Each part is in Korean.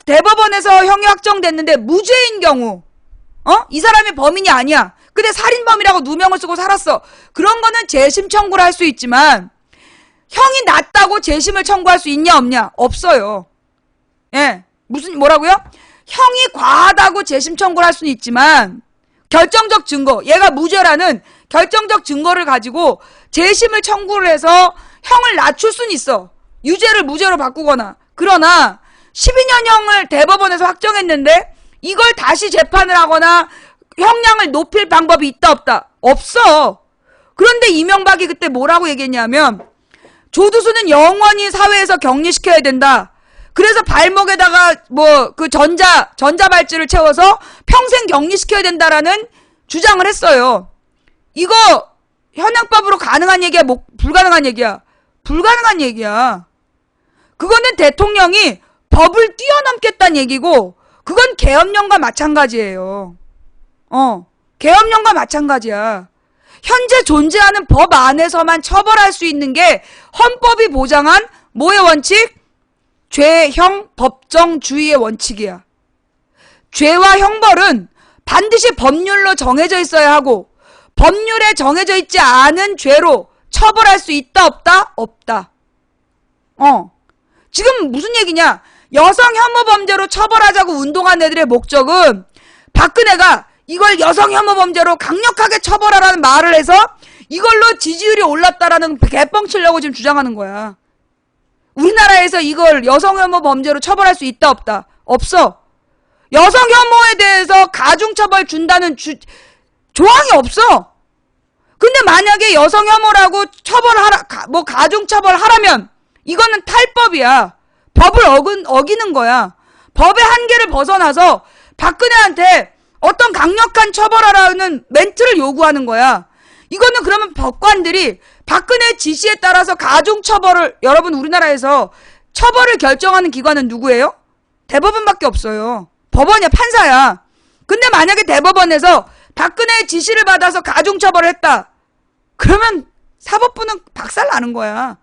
대법원에서 형이 확정됐는데 무죄인 경우, 이 사람이 범인이 아니야. 근데 살인범이라고 누명을 쓰고 살았어. 그런 거는 재심 청구를 할 수 있지만 형이 낮다고 재심을 청구할 수 있냐 없냐? 없어요. 예, 뭐라고요? 형이 과하다고 재심 청구를 할 수는 있지만 결정적 증거, 얘가 무죄라는 결정적 증거를 가지고 재심을 청구를 해서 형을 낮출 수는 있어. 유죄를 무죄로 바꾸거나. 그러나 12년형을 대법원에서 확정했는데 이걸 다시 재판을 하거나 형량을 높일 방법이 있다 없다? 없어. 그런데 이명박이 그때 뭐라고 얘기했냐면 조두수는 영원히 사회에서 격리시켜야 된다. 그래서 발목에다가 그 전자발찌를 채워서 평생 격리시켜야 된다라는 주장을 했어요. 이거 현행법으로 가능한 얘기야? 불가능한 얘기야? 불가능한 얘기야. 그거는 대통령이 법을 뛰어넘겠다는 얘기고 그건 계엄령과 마찬가지예요. 계엄령과 마찬가지야. 현재 존재하는 법 안에서만 처벌할 수 있는 게 헌법이 보장한 뭐의 원칙? 죄형 법정주의의 원칙이야. 죄와 형벌은 반드시 법률로 정해져 있어야 하고 법률에 정해져 있지 않은 죄로 처벌할 수 있다 없다? 없다. 지금 무슨 얘기냐? 여성 혐오 범죄로 처벌하자고 운동한 애들의 목적은 박근혜가 이걸 여성 혐오 범죄로 강력하게 처벌하라는 말을 해서 이걸로 지지율이 올랐다라는 개뻥치려고 지금 주장하는 거야. 우리나라에서 이걸 여성 혐오 범죄로 처벌할 수 있다 없다? 없어. 여성 혐오에 대해서 가중처벌 준다는 조항이 없어. 근데 만약에 여성 혐오라고 가중처벌하라면 이거는 탈법이야. 법을 어기는 거야. 법의 한계를 벗어나서 박근혜한테 어떤 강력한 처벌하라는 멘트를 요구하는 거야. 이거는 그러면 법관들이 박근혜 지시에 따라서 가중처벌을, 여러분 우리나라에서 처벌을 결정하는 기관은 누구예요? 대법원밖에 없어요. 법원이야, 판사야. 근데 만약에 대법원에서 박근혜의 지시를 받아서 가중처벌을 했다. 그러면 사법부는 박살나는 거야.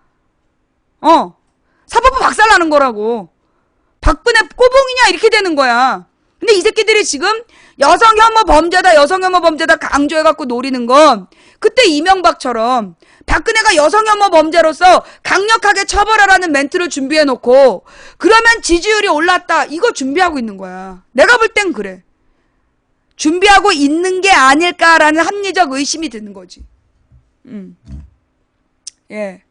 사법부 박살나는 거라고. 박근혜 꼬봉이냐 이렇게 되는 거야. 근데 이 새끼들이 지금 여성 혐오 범죄다 강조해갖고 노리는 건 그때 이명박처럼 박근혜가 여성 혐오 범죄로서 강력하게 처벌하라는 멘트를 준비해놓고 그러면 지지율이 올랐다. 이거 준비하고 있는 거야. 내가 볼 땐 그래. 준비하고 있는 게 아닐까라는 합리적 의심이 드는 거지. 예.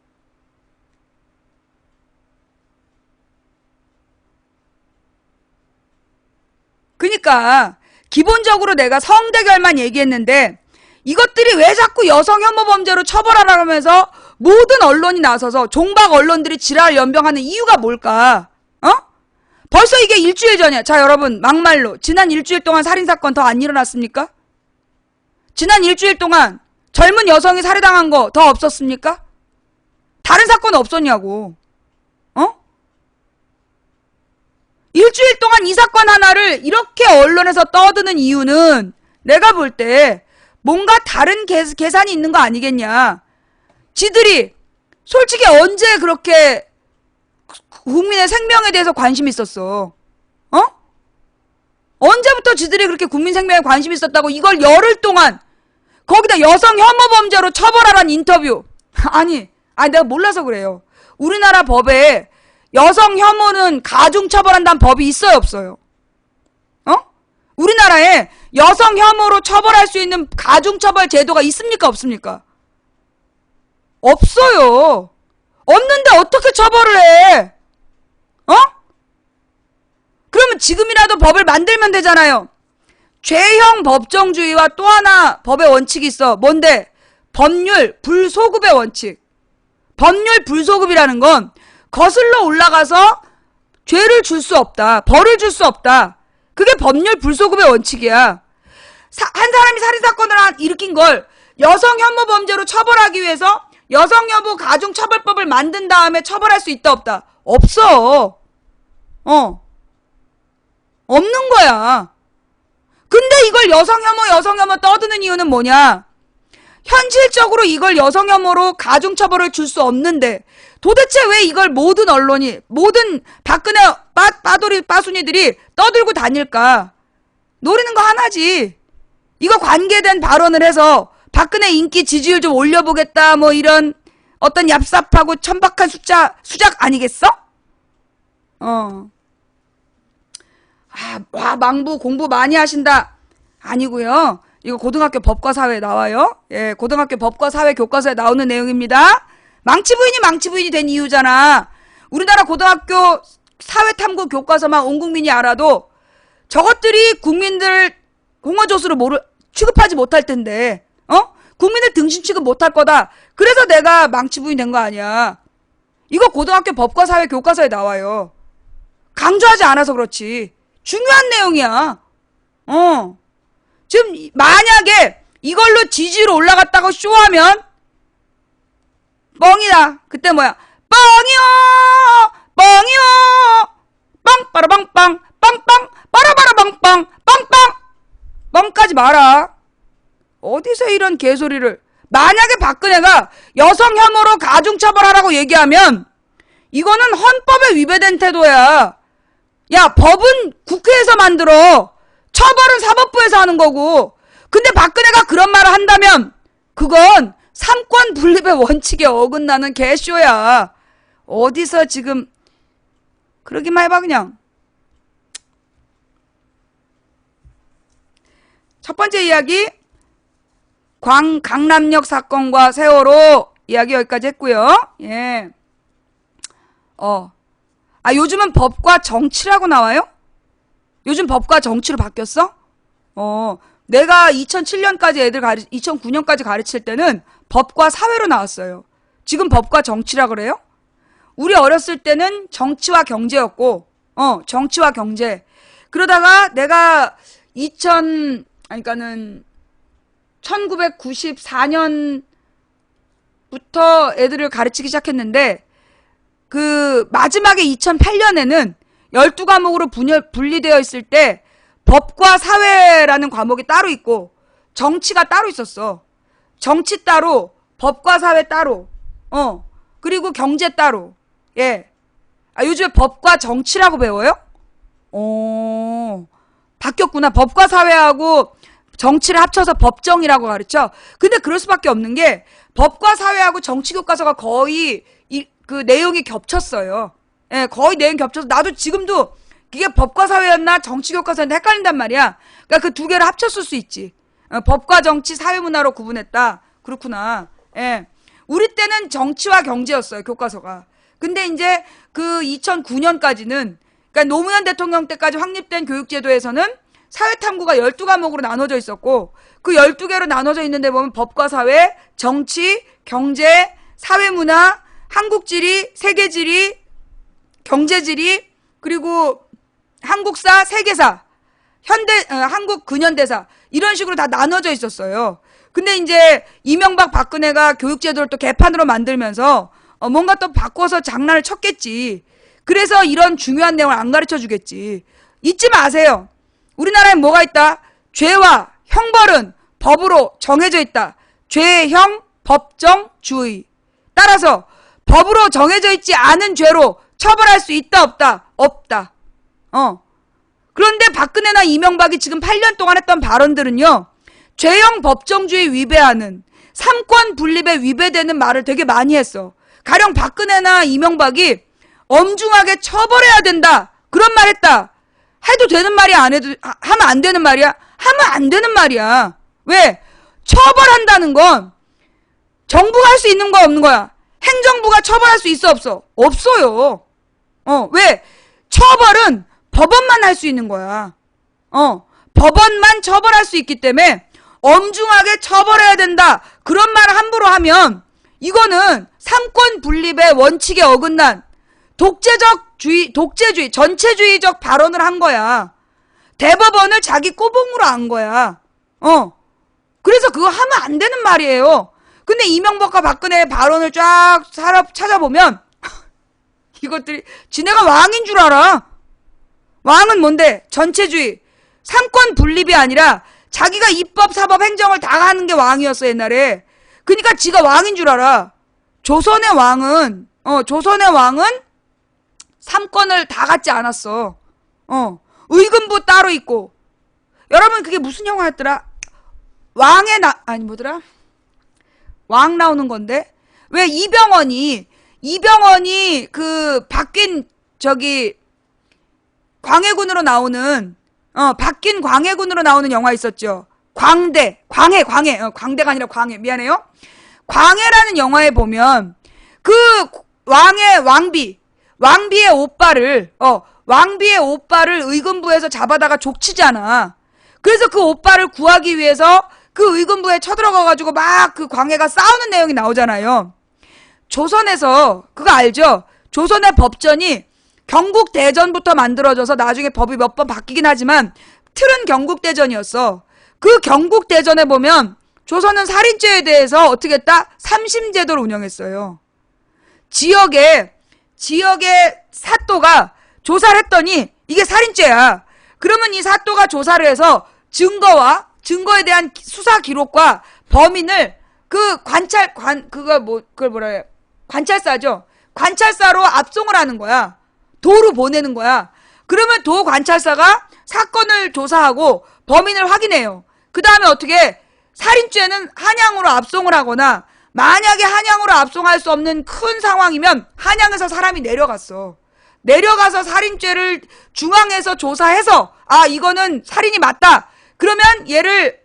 그러니까 기본적으로 내가 성대결만 얘기했는데 이것들이 왜 자꾸 여성 혐오 범죄로 처벌하라면서 모든 언론이 나서서 종박 언론들이 지랄 연병하는 이유가 뭘까? 벌써 이게 일주일 전이야. 자, 여러분 막말로 지난 일주일 동안 살인사건 더 안 일어났습니까? 지난 일주일 동안 젊은 여성이 살해당한 거 더 없었습니까? 다른 사건 없었냐고. 일주일 동안 이 사건 하나를 이렇게 언론에서 떠드는 이유는 내가 볼 때 뭔가 다른 계산이 있는 거 아니겠냐. 지들이 솔직히 언제 그렇게 국민의 생명에 대해서 관심이 있었어? 언제부터 지들이 그렇게 국민 생명에 관심이 있었다고 이걸 열흘 동안 거기다 여성 혐오 범죄로 처벌하라는 인터뷰. 아니 내가 몰라서 그래요. 우리나라 법에 여성 혐오는 가중 처벌한다는 법이 있어요, 없어요? 우리나라에 여성 혐오로 처벌할 수 있는 가중 처벌 제도가 있습니까, 없습니까? 없어요. 없는데 어떻게 처벌을 해? 그러면 지금이라도 법을 만들면 되잖아요. 죄형 법정주의와 또 하나 법의 원칙이 있어. 뭔데? 법률 불소급의 원칙. 법률 불소급이라는 건 거슬러 올라가서 죄를 줄 수 없다. 벌을 줄 수 없다. 그게 법률 불소급의 원칙이야. 한 사람이 살인사건을 일으킨 걸 여성 혐오 범죄로 처벌하기 위해서 여성 혐오 가중처벌법을 만든 다음에 처벌할 수 있다 없다? 없어. 없는 거야. 근데 이걸 여성 혐오 떠드는 이유는 뭐냐? 현실적으로 이걸 여성 혐오로 가중처벌을 줄 수 없는데 도대체 왜 이걸 모든 언론이, 모든 박근혜 빠돌이 빠순이들이 떠들고 다닐까? 노리는 거 하나지. 이거 관계된 발언을 해서 박근혜 인기 지지율 좀 올려보겠다 뭐 이런 어떤 얍삽하고 천박한 수작 아니겠어? 와, 망부 공부 많이 하신다. 아니고요. 이거 고등학교 법과 사회에 나와요. 예, 고등학교 법과 사회 교과서에 나오는 내용입니다. 망치부인이 된 이유잖아. 우리나라 고등학교 사회탐구 교과서만 온 국민이 알아도 저것들이 국민들 공허조수로 취급하지 못할 텐데, 국민을 등신 취급 못할 거다. 그래서 내가 망치부인 된 거 아니야. 이거 고등학교 법과 사회 교과서에 나와요. 강조하지 않아서 그렇지. 중요한 내용이야. 지금 만약에 이걸로 지지율 올라갔다고 쇼하면 뻥이다. 그때 뭐야? 뻥이요. 빵빠라빵빵 빵빵 빠라바라빵빵 빵빵. 뻥까지 마라. 어디서 이런 개소리를. 만약에 박근혜가 여성 혐오로 가중처벌하라고 얘기하면 이거는 헌법에 위배된 태도야. 야, 법은 국회에서 만들어. 처벌은 사법부에서 하는 거고. 근데 박근혜가 그런 말을 한다면 그건 삼권 분립의 원칙에 어긋나는 개쇼야. 어디서 지금 그러기만 해봐 그냥. 첫 번째 이야기, 강남역 사건과 세월호 이야기 여기까지 했고요. 예. 요즘은 법과 정치라고 나와요? 요즘 법과 정치로 바뀌었어? 내가 2007년까지 2009년까지 가르칠 때는 법과 사회로 나왔어요. 지금 법과 정치라 그래요? 우리 어렸을 때는 정치와 경제였고, 정치와 경제. 그러다가 내가 1994년부터 애들을 가르치기 시작했는데, 그 마지막에 2008년에는 12과목으로 분리되어 있을 때 법과 사회라는 과목이 따로 있고 정치가 따로 있었어. 정치 따로, 법과 사회 따로, 그리고 경제 따로. 예. 요즘에 법과 정치라고 배워요? 바뀌었구나. 법과 사회하고 정치를 합쳐서 법정이라고 가르쳐. 근데 그럴 수밖에 없는 게 법과 사회하고 정치 교과서가 거의 그 내용이 겹쳤어요. 예, 거의 내용 겹쳐서 나도 지금도 이게 법과 사회였나 정치 교과서였나 헷갈린단 말이야. 그러니까 그 두 개를 합쳤을 수 있지. 법과 정치, 사회문화로 구분했다. 그렇구나. 예. 우리 때는 정치와 경제였어요, 교과서가. 근데 이제 그 2009년까지는, 그러니까 노무현 대통령 때까지 확립된 교육제도에서는 사회탐구가 12과목으로 나눠져 있었고, 그 12개로 나눠져 있는데 보면 법과 사회, 정치, 경제, 사회문화, 한국지리, 세계지리, 경제지리, 그리고 한국사, 세계사, 한국 근현대사, 이런 식으로 다 나눠져 있었어요. 근데 이제 이명박 박근혜가 교육제도를 또 개판으로 만들면서 뭔가 또 바꿔서 장난을 쳤겠지. 그래서 이런 중요한 내용을 안 가르쳐 주겠지. 잊지 마세요. 우리나라에 뭐가 있다? 죄와 형벌은 법으로 정해져 있다. 죄, 형, 법정, 주의. 따라서 법으로 정해져 있지 않은 죄로 처벌할 수 있다, 없다? 없다. 그런데 박근혜나 이명박이 지금 8년 동안 했던 발언들은요, 죄형 법정주의 위배하는, 삼권 분립에 위배되는 말을 되게 많이 했어. 가령 박근혜나 이명박이 엄중하게 처벌해야 된다, 그런 말 했다. 해도 되는 말이야, 하면 안 되는 말이야? 하면 안 되는 말이야. 왜? 처벌한다는 건 정부가 할 수 있는 거 없는 거야. 행정부가 처벌할 수 있어, 없어? 없어요. 왜? 처벌은 법원만 할 수 있는 거야. 법원만 처벌할 수 있기 때문에 엄중하게 처벌해야 된다, 그런 말을 함부로 하면 이거는 삼권 분립의 원칙에 어긋난 독재주의, 전체주의적 발언을 한 거야. 대법원을 자기 꼬봉으로 한 거야. 그래서 그거 하면 안 되는 말이에요. 근데 이명박과 박근혜의 발언을 쫙 찾아보면 이것들이 지네가 왕인 줄 알아. 왕은 뭔데? 전체주의. 삼권 분립이 아니라 자기가 입법, 사법, 행정을 다 하는 게 왕이었어, 옛날에. 그러니까 지가 왕인 줄 알아. 조선의 왕은 삼권을 다 갖지 않았어. 의금부 따로 있고. 여러분 그게 무슨 영화였더라? 아니 뭐더라? 왕 나오는 건데 왜 이병헌이 그 바뀐 저기 광해군으로 나오는 바뀐 광해군으로 나오는 영화 있었죠. 광해가 아니라 광해. 미안해요. 광해라는 영화에 보면 그 왕비의 오빠를 의금부에서 잡아다가 족치잖아. 그래서 그 오빠를 구하기 위해서 그 의금부에 쳐들어가가지고 막 그 광해가 싸우는 내용이 나오잖아요. 조선에서 그거 알죠? 조선의 법전이 경국대전부터 만들어져서 나중에 법이 몇 번 바뀌긴 하지만 틀은 경국대전이었어. 그 경국대전에 보면 조선은 살인죄에 대해서 어떻게 했다? 삼심제도를 운영했어요. 지역의 사또가 조사를 했더니 이게 살인죄야. 그러면 이 사또가 조사를 해서 증거에 대한 수사 기록과 범인을 그 관찰사죠. 관찰사로 압송을 하는 거야. 도로 보내는 거야. 그러면 도 관찰사가 사건을 조사하고 범인을 확인해요. 그 다음에 어떻게 살인죄는 한양으로 압송을 하거나 만약에 한양으로 압송할 수 없는 큰 상황이면 한양에서 사람이 내려가서 살인죄를 중앙에서 조사해서 이거는 살인이 맞다. 그러면 얘를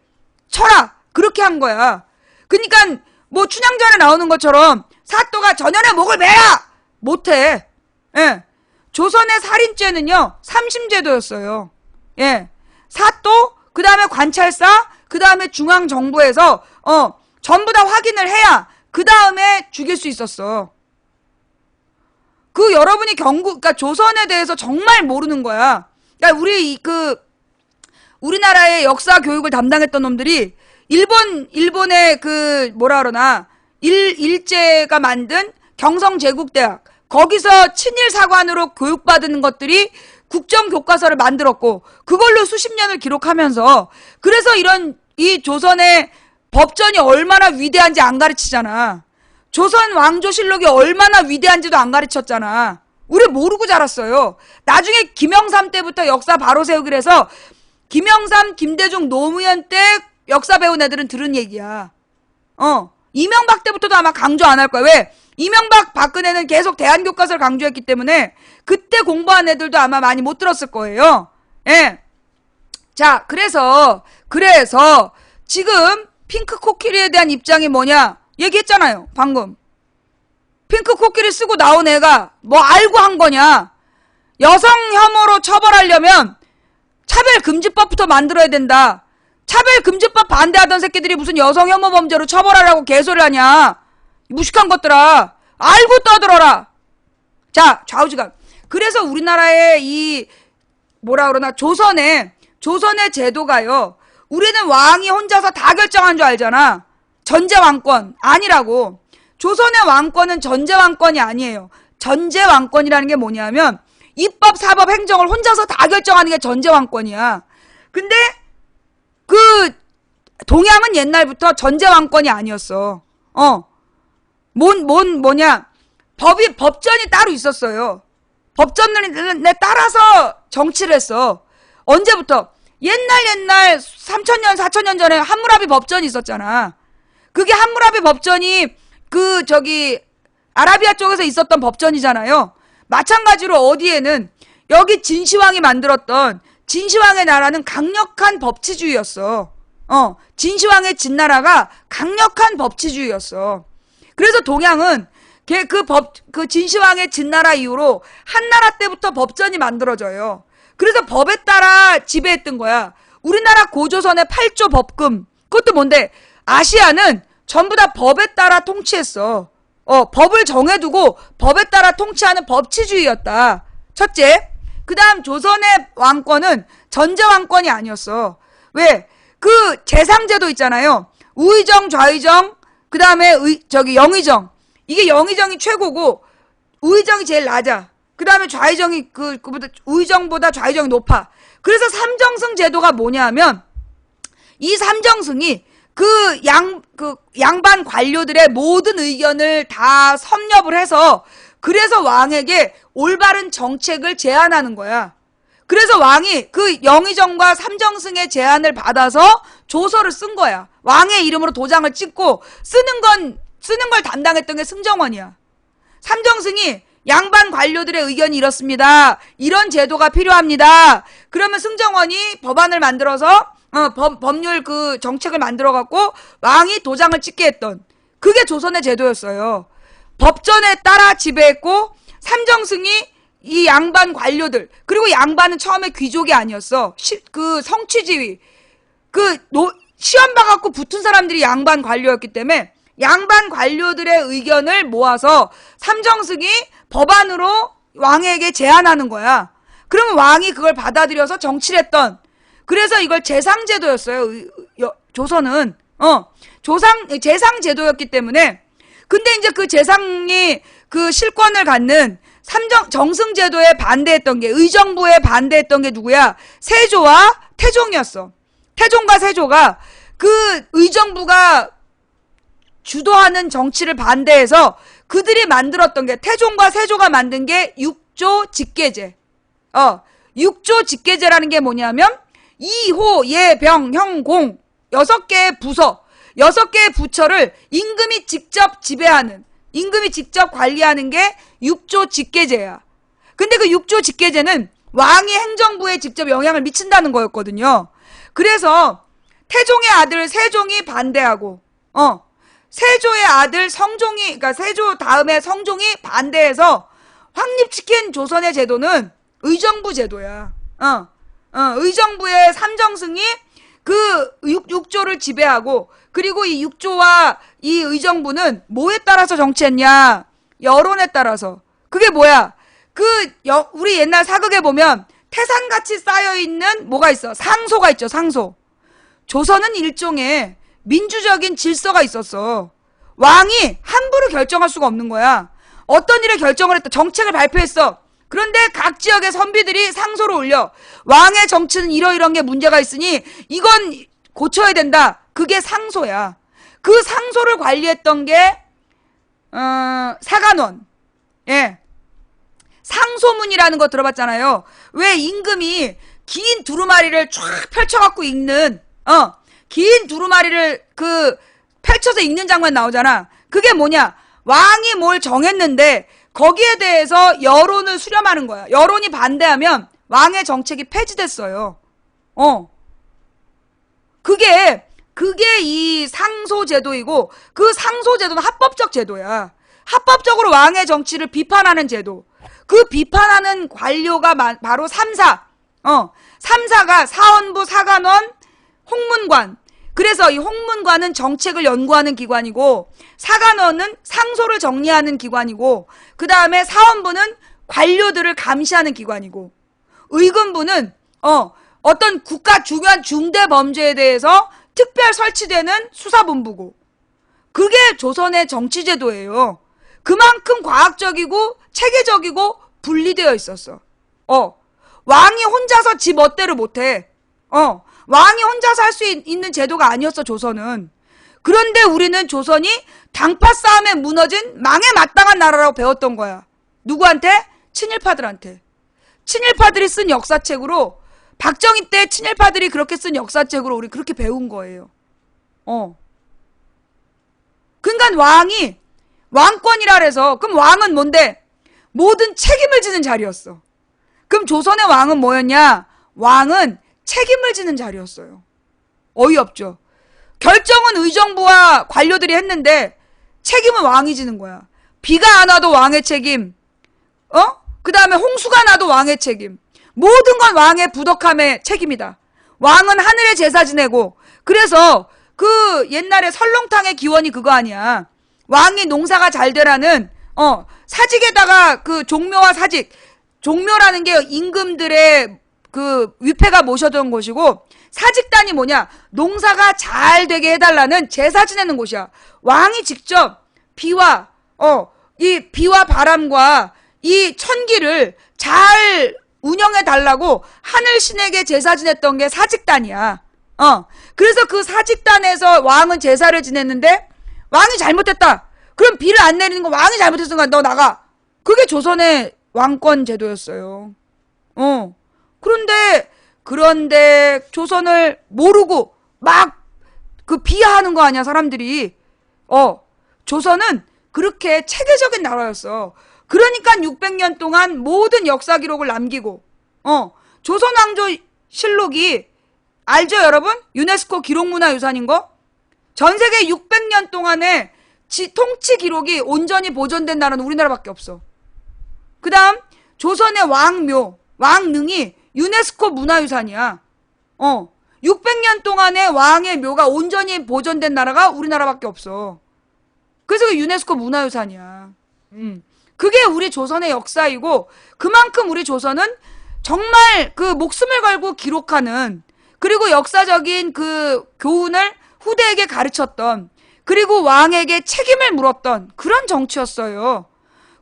쳐라. 그렇게 한 거야. 그러니까 뭐 춘향전에 나오는 것처럼 사또가 전현의 목을 매라. 못해. 예. 조선의 살인죄는요 삼심제도였어요. 예. 사또, 그 다음에 관찰사, 그 다음에 중앙정부에서 전부 다 확인을 해야 그 다음에 죽일 수 있었어. 그 여러분이 그러니까 조선에 대해서 정말 모르는 거야. 그러니까 우리나라의 역사 교육을 담당했던 놈들이 일본의 그 뭐라 그러나 일제가 만든 경성제국대학 거기서 친일사관으로 교육받은 것들이 국정교과서를 만들었고 그걸로 수십 년을 기록하면서 그래서 이 조선의 법전이 얼마나 위대한지 안 가르치잖아. 조선 왕조실록이 얼마나 위대한지도 안 가르쳤잖아. 우리 모르고 자랐어요. 나중에 김영삼 때부터 역사 바로 세우기로 해서 김영삼, 김대중, 노무현 때 역사 배운 애들은 들은 얘기야. 이명박 때부터도 아마 강조 안 할 거야. 왜? 이명박, 박근혜는 계속 대한교과서를 강조했기 때문에 그때 공부한 애들도 아마 많이 못 들었을 거예요. 예. 자, 그래서 지금 핑크 코끼리에 대한 입장이 뭐냐? 얘기했잖아요. 방금. 핑크 코끼리 쓰고 나온 애가 뭐 알고 한 거냐? 여성 혐오로 처벌하려면 차별금지법부터 만들어야 된다. 차별금지법 반대하던 새끼들이 무슨 여성 혐오 범죄로 처벌하라고 개소리를 하냐? 무식한 것들아. 알고 떠들어라. 자, 좌우지간. 그래서 우리나라의 조선의 제도가요. 우리는 왕이 혼자서 다 결정한 줄 알잖아. 전제왕권. 아니라고. 조선의 왕권은 전제왕권이 아니에요. 전제왕권이라는 게 뭐냐면 입법, 사법, 행정을 혼자서 다 결정하는 게 전제왕권이야. 근데 동양은 옛날부터 전제왕권이 아니었어. 뭐냐. 법전이 따로 있었어요. 법전에 따라서 정치를 했어. 언제부터? 옛날 3,000년, 4,000년 전에 함무라비 법전이 있었잖아. 그게 함무라비 법전이 아라비아 쪽에서 있었던 법전이잖아요. 마찬가지로 어디에는 여기 진시황이 만들었던 진시황의 나라는 강력한 법치주의였어. 진시황의 진나라가 강력한 법치주의였어. 그래서 동양은 그 진시황의 진나라 이후로 한나라 때부터 법전이 만들어져요. 그래서 법에 따라 지배했던 거야. 우리나라 고조선의 8조 법금. 그것도 뭔데? 아시아는 전부 다 법에 따라 통치했어. 법을 정해두고 법에 따라 통치하는 법치주의였다. 첫째. 그 다음 조선의 왕권은 전제왕권이 아니었어. 왜? 그 재상제도 있잖아요. 우의정, 좌의정, 그 다음에 영의정. 이게 영의정이 최고고 우의정이 제일 낮아. 그 다음에 좌의정이 우의정보다 좌의정이 높아. 그래서 삼정승 제도가 뭐냐면 이 삼정승이 양반 관료들의 모든 의견을 다 섭렵을 해서 그래서 왕에게 올바른 정책을 제안하는 거야. 그래서 왕이 그 영의정과 삼정승의 제안을 받아서 조서를 쓴 거야. 왕의 이름으로 도장을 찍고 쓰는 걸 담당했던 게 승정원이야. 삼정승이 양반 관료들의 의견이 이렇습니다. 이런 제도가 필요합니다. 그러면 승정원이 법안을 만들어서 법률 그 정책을 만들어 갖고 왕이 도장을 찍게 했던 그게 조선의 제도였어요. 법전에 따라 지배했고 삼정승이 이 양반 관료들, 그리고 양반은 처음에 귀족이 아니었어. 그 성취지위, 시험 봐갖고 붙은 사람들이 양반 관료였기 때문에 양반 관료들의 의견을 모아서 삼정승이 법안으로 왕에게 제안하는 거야. 그러면 왕이 그걸 받아들여서 정치를 했던, 그래서 이걸 제상제도였어요. 조선은 제상제도였기 때문에. 근데 이제 그 제상이 그 실권을 갖는 정승제도에 반대했던 게, 의정부에 반대했던 게 누구야? 세조와 태종이었어. 태종과 세조가 그 의정부가 주도하는 정치를 반대해서 그들이 만들었던 게, 태종과 세조가 만든 게 육조 직계제. 육조 직계제라는 게 뭐냐면 이호, 예, 병, 형, 공 6개의 부서, 6개의 부처를 임금이 직접 지배하는, 임금이 직접 관리하는 게 육조 직계제야. 근데 그 육조 직계제는 왕이 행정부에 직접 영향을 미친다는 거였거든요. 그래서 태종의 아들 세종이 반대하고, 세조의 아들 성종이, 그러니까 세조 다음에 성종이 반대해서 확립시킨 조선의 제도는 의정부 제도야. 의정부의 삼정승이 그 육조를 지배하고, 그리고 이 육조와 이 의정부는 뭐에 따라서 정치했냐? 여론에 따라서. 그게 뭐야? 우리 옛날 사극에 보면 태산같이 쌓여있는 뭐가 있어? 상소가 있죠, 상소. 조선은 일종의 민주적인 질서가 있었어. 왕이 함부로 결정할 수가 없는 거야. 어떤 일을 결정을 했다, 정책을 발표했어. 그런데 각 지역의 선비들이 상소를 올려. 왕의 정치는 이러이러한 게 문제가 있으니 이건 고쳐야 된다. 그게 상소야. 그 상소를 관리했던 게 사간원. 예. 상소문이라는 거 들어봤잖아요. 왜 임금이 긴 두루마리를 쫙 펼쳐갖고 읽는, 긴 두루마리를 펼쳐서 읽는 장면 나오잖아. 그게 뭐냐? 왕이 뭘 정했는데 거기에 대해서 여론을 수렴하는 거야. 여론이 반대하면 왕의 정책이 폐지됐어요. 그게 이 상소제도이고, 그 상소제도는 합법적 제도야. 합법적으로 왕의 정치를 비판하는 제도. 그 비판하는 관료가 바로 삼사. 삼사가 사헌부, 사간원, 홍문관. 그래서 이 홍문관은 정책을 연구하는 기관이고, 사간원은 상소를 정리하는 기관이고, 그 다음에 사헌부는 관료들을 감시하는 기관이고, 의금부는 어떤 국가 중요한 중대 범죄에 대해서 특별 설치되는 수사본부고, 그게 조선의 정치제도예요. 그만큼 과학적이고 체계적이고 분리되어 있었어. 왕이 혼자서 지 멋대로 못해. 왕이 혼자서 할 수 있는 제도가 아니었어, 조선은. 그런데 우리는 조선이 당파 싸움에 무너진 망에 마땅한 나라라고 배웠던 거야. 누구한테? 친일파들한테. 친일파들이 쓴 역사책으로, 박정희 때 친일파들이 그렇게 쓴 역사책으로 우리 그렇게 배운 거예요. 그러니까 왕이 왕권이라 그래서, 그럼 왕은 뭔데? 모든 책임을 지는 자리였어. 그럼 조선의 왕은 뭐였냐? 왕은 책임을 지는 자리였어요. 어이없죠. 결정은 의정부와 관료들이 했는데 책임은 왕이 지는 거야. 비가 안 와도 왕의 책임. 그 다음에 홍수가 나도 왕의 책임. 모든 건 왕의 부덕함의 책임이다. 왕은 하늘에 제사 지내고, 그래서 그 옛날에 설렁탕의 기원이 그거 아니야. 왕이 농사가 잘 되라는 사직에다가 그 종묘와 사직, 종묘라는 게 임금들의 그 위패가 모셔둔 곳이고, 사직단이 뭐냐? 농사가 잘 되게 해달라는 제사 지내는 곳이야. 왕이 직접 이 비와 바람과 이 천기를 잘 운영해 달라고 하늘신에게 제사 지냈던 게 사직단이야. 그래서 그 사직단에서 왕은 제사를 지냈는데, 왕이 잘못했다. 그럼 비를 안 내리는 거 왕이 잘못했으니까 너 나가. 그게 조선의 왕권 제도였어요. 그런데 조선을 모르고 막 그 비하하는 거 아니야, 사람들이. 조선은 그렇게 체계적인 나라였어. 그러니까 600년 동안 모든 역사 기록을 남기고, 조선 왕조 실록이 알죠, 여러분? 유네스코 기록문화유산인 거? 전 세계 600년 동안의 통치 기록이 온전히 보존된 나라는 우리나라밖에 없어. 그 다음, 조선의 왕묘, 왕릉이 유네스코 문화유산이야. 600년 동안의 왕의 묘가 온전히 보존된 나라가 우리나라밖에 없어. 그래서 그 유네스코 문화유산이야. 그게 우리 조선의 역사이고, 그만큼 우리 조선은 정말 그 목숨을 걸고 기록하는, 그리고 역사적인 그 교훈을 후대에게 가르쳤던, 그리고 왕에게 책임을 물었던 그런 정치였어요.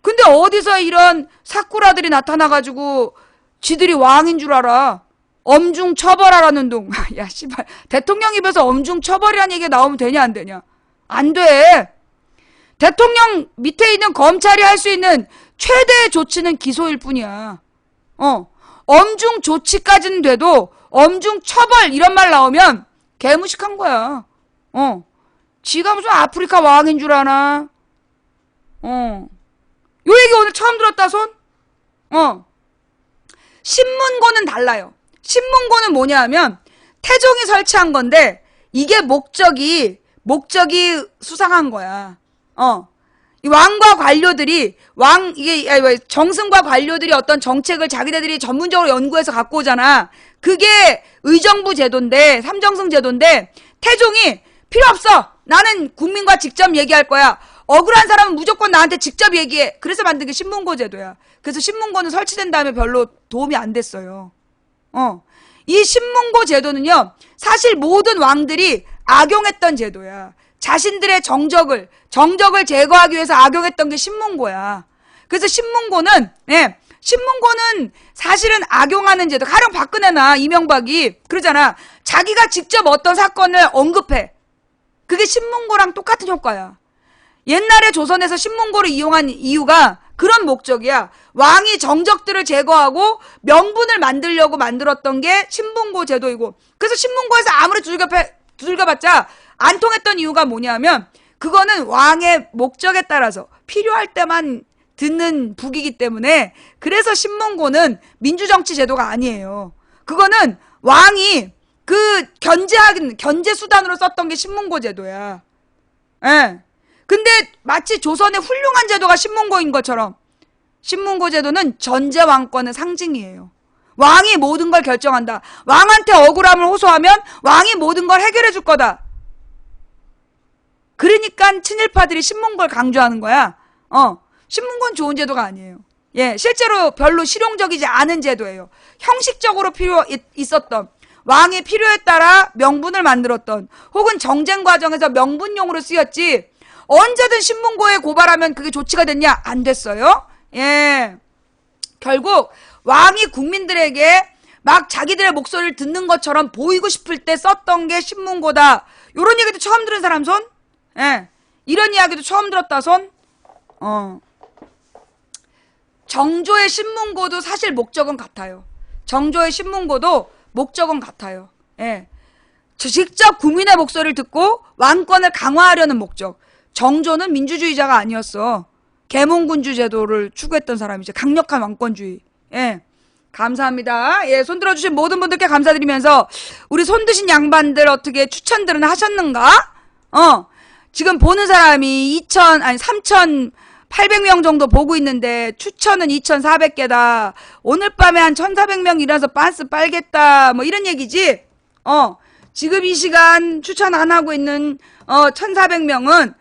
근데 어디서 이런 사꾸라들이 나타나가지고 지들이 왕인 줄 알아. 엄중 처벌하라는 동. 야, 씨발. 대통령 입에서 엄중 처벌이라는 얘기가 나오면 되냐, 안 되냐? 안 돼. 대통령 밑에 있는 검찰이 할 수 있는 최대의 조치는 기소일 뿐이야. 엄중 조치까지는 돼도 엄중 처벌 이런 말 나오면 개무식한 거야. 지가 무슨 아프리카 왕인 줄 아나? 요 얘기 오늘 처음 들었다, 손? 신문고는 달라요. 신문고는 뭐냐 하면 태종이 설치한 건데 이게 목적이 수상한 거야. 이 왕과 관료들이 이게 정승과 관료들이 어떤 정책을 자기네들이 전문적으로 연구해서 갖고 오잖아. 그게 의정부 제도인데, 삼정승 제도인데 태종이 필요 없어. 나는 국민과 직접 얘기할 거야. 억울한 사람은 무조건 나한테 직접 얘기해. 그래서 만든 게 신문고 제도야. 그래서 신문고는 설치된 다음에 별로 도움이 안 됐어요. 이 신문고 제도는요, 사실 모든 왕들이 악용했던 제도야. 자신들의 정적을 제거하기 위해서 악용했던 게 신문고야. 그래서 신문고는 사실은 악용하는 제도. 가령 박근혜나 이명박이 그러잖아. 자기가 직접 어떤 사건을 언급해. 그게 신문고랑 똑같은 효과야. 옛날에 조선에서 신문고를 이용한 이유가 그런 목적이야. 왕이 정적들을 제거하고 명분을 만들려고 만들었던 게 신문고 제도이고, 그래서 신문고에서 아무리 두들겨봤자 안 통했던 이유가 뭐냐면 그거는 왕의 목적에 따라서 필요할 때만 듣는 북이기 때문에, 그래서 신문고는 민주정치 제도가 아니에요. 그거는 왕이 그 견제 수단으로 썼던 게 신문고 제도야. 예. 근데 마치 조선의 훌륭한 제도가 신문고인 것처럼 신문고 제도는 전제 왕권의 상징이에요. 왕이 모든 걸 결정한다. 왕한테 억울함을 호소하면 왕이 모든 걸 해결해 줄 거다. 그러니까 친일파들이 신문고를 강조하는 거야. 신문고는 좋은 제도가 아니에요. 예, 실제로 별로 실용적이지 않은 제도예요. 형식적으로 있었던, 왕의 필요에 따라 명분을 만들었던, 혹은 정쟁 과정에서 명분용으로 쓰였지, 언제든 신문고에 고발하면 그게 조치가 됐냐? 안 됐어요. 예. 결국 왕이 국민들에게 막 자기들의 목소리를 듣는 것처럼 보이고 싶을 때 썼던 게 신문고다. 요런 얘기도 처음 들은 사람 손? 예. 이런 이야기도 처음 들었다 손? 정조의 신문고도 사실 목적은 같아요. 정조의 신문고도 목적은 같아요. 예. 직접 국민의 목소리를 듣고 왕권을 강화하려는 목적. 정조는 민주주의자가 아니었어. 계몽군주 제도를 추구했던 사람이죠. 강력한 왕권주의. 예. 감사합니다. 예, 손 들어주신 모든 분들께 감사드리면서 우리 손 드신 양반들 어떻게 추천들은 하셨는가? 지금 보는 사람이 3,800명 정도 보고 있는데 추천은 2,400개다. 오늘 밤에 한 1,400명 일어나서 빤스 빨겠다. 뭐 이런 얘기지? 지금 이 시간 추천 안 하고 있는 1,400명은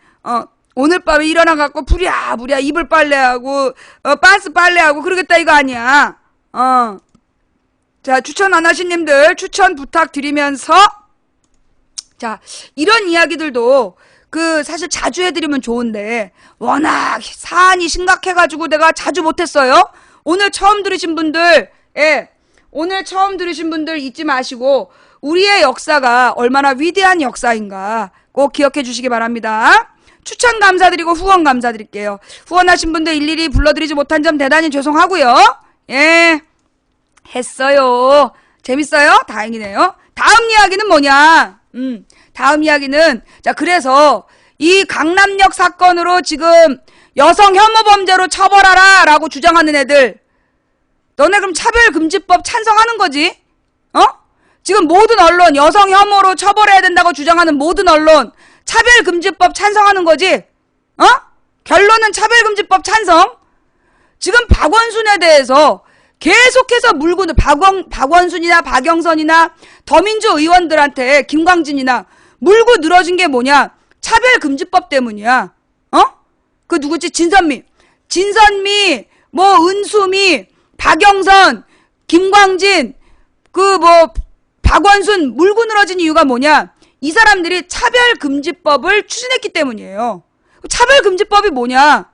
오늘 밤에 일어나갖고 부랴부랴 이불 빨래하고 빤스 빨래하고 그러겠다 이거 아니야. 자, 추천 안 하신 님들 추천 부탁드리면서, 자, 이런 이야기들도 사실 자주 해드리면 좋은데 워낙 사안이 심각해가지고 내가 자주 못했어요. 오늘 처음 들으신 분들, 예, 오늘 처음 들으신 분들 잊지 마시고 우리의 역사가 얼마나 위대한 역사인가 꼭 기억해 주시기 바랍니다. 추천 감사드리고 후원 감사드릴게요. 후원하신 분들 일일이 불러드리지 못한 점 대단히 죄송하고요. 예, 했어요. 재밌어요? 다행이네요. 다음 이야기는 뭐냐? 다음 이야기는, 자, 그래서 이 강남역 사건으로 지금 여성 혐오 범죄로 처벌하라 라고 주장하는 애들, 너네 그럼 차별금지법 찬성하는 거지? 지금 모든 언론 여성 혐오로 처벌해야 된다고 주장하는 모든 언론 차별금지법 찬성하는 거지? 결론은 차별금지법 찬성? 지금 박원순에 대해서 계속해서 물고, 박원순이나 박영선이나 더민주 의원들한테 김광진이나 물고 늘어진 게 뭐냐? 차별금지법 때문이야. 그 누구지? 진선미, 뭐 은수미, 박영선, 김광진, 박원순 물고 늘어진 이유가 뭐냐? 이 사람들이 차별금지법을 추진했기 때문이에요. 차별금지법이 뭐냐?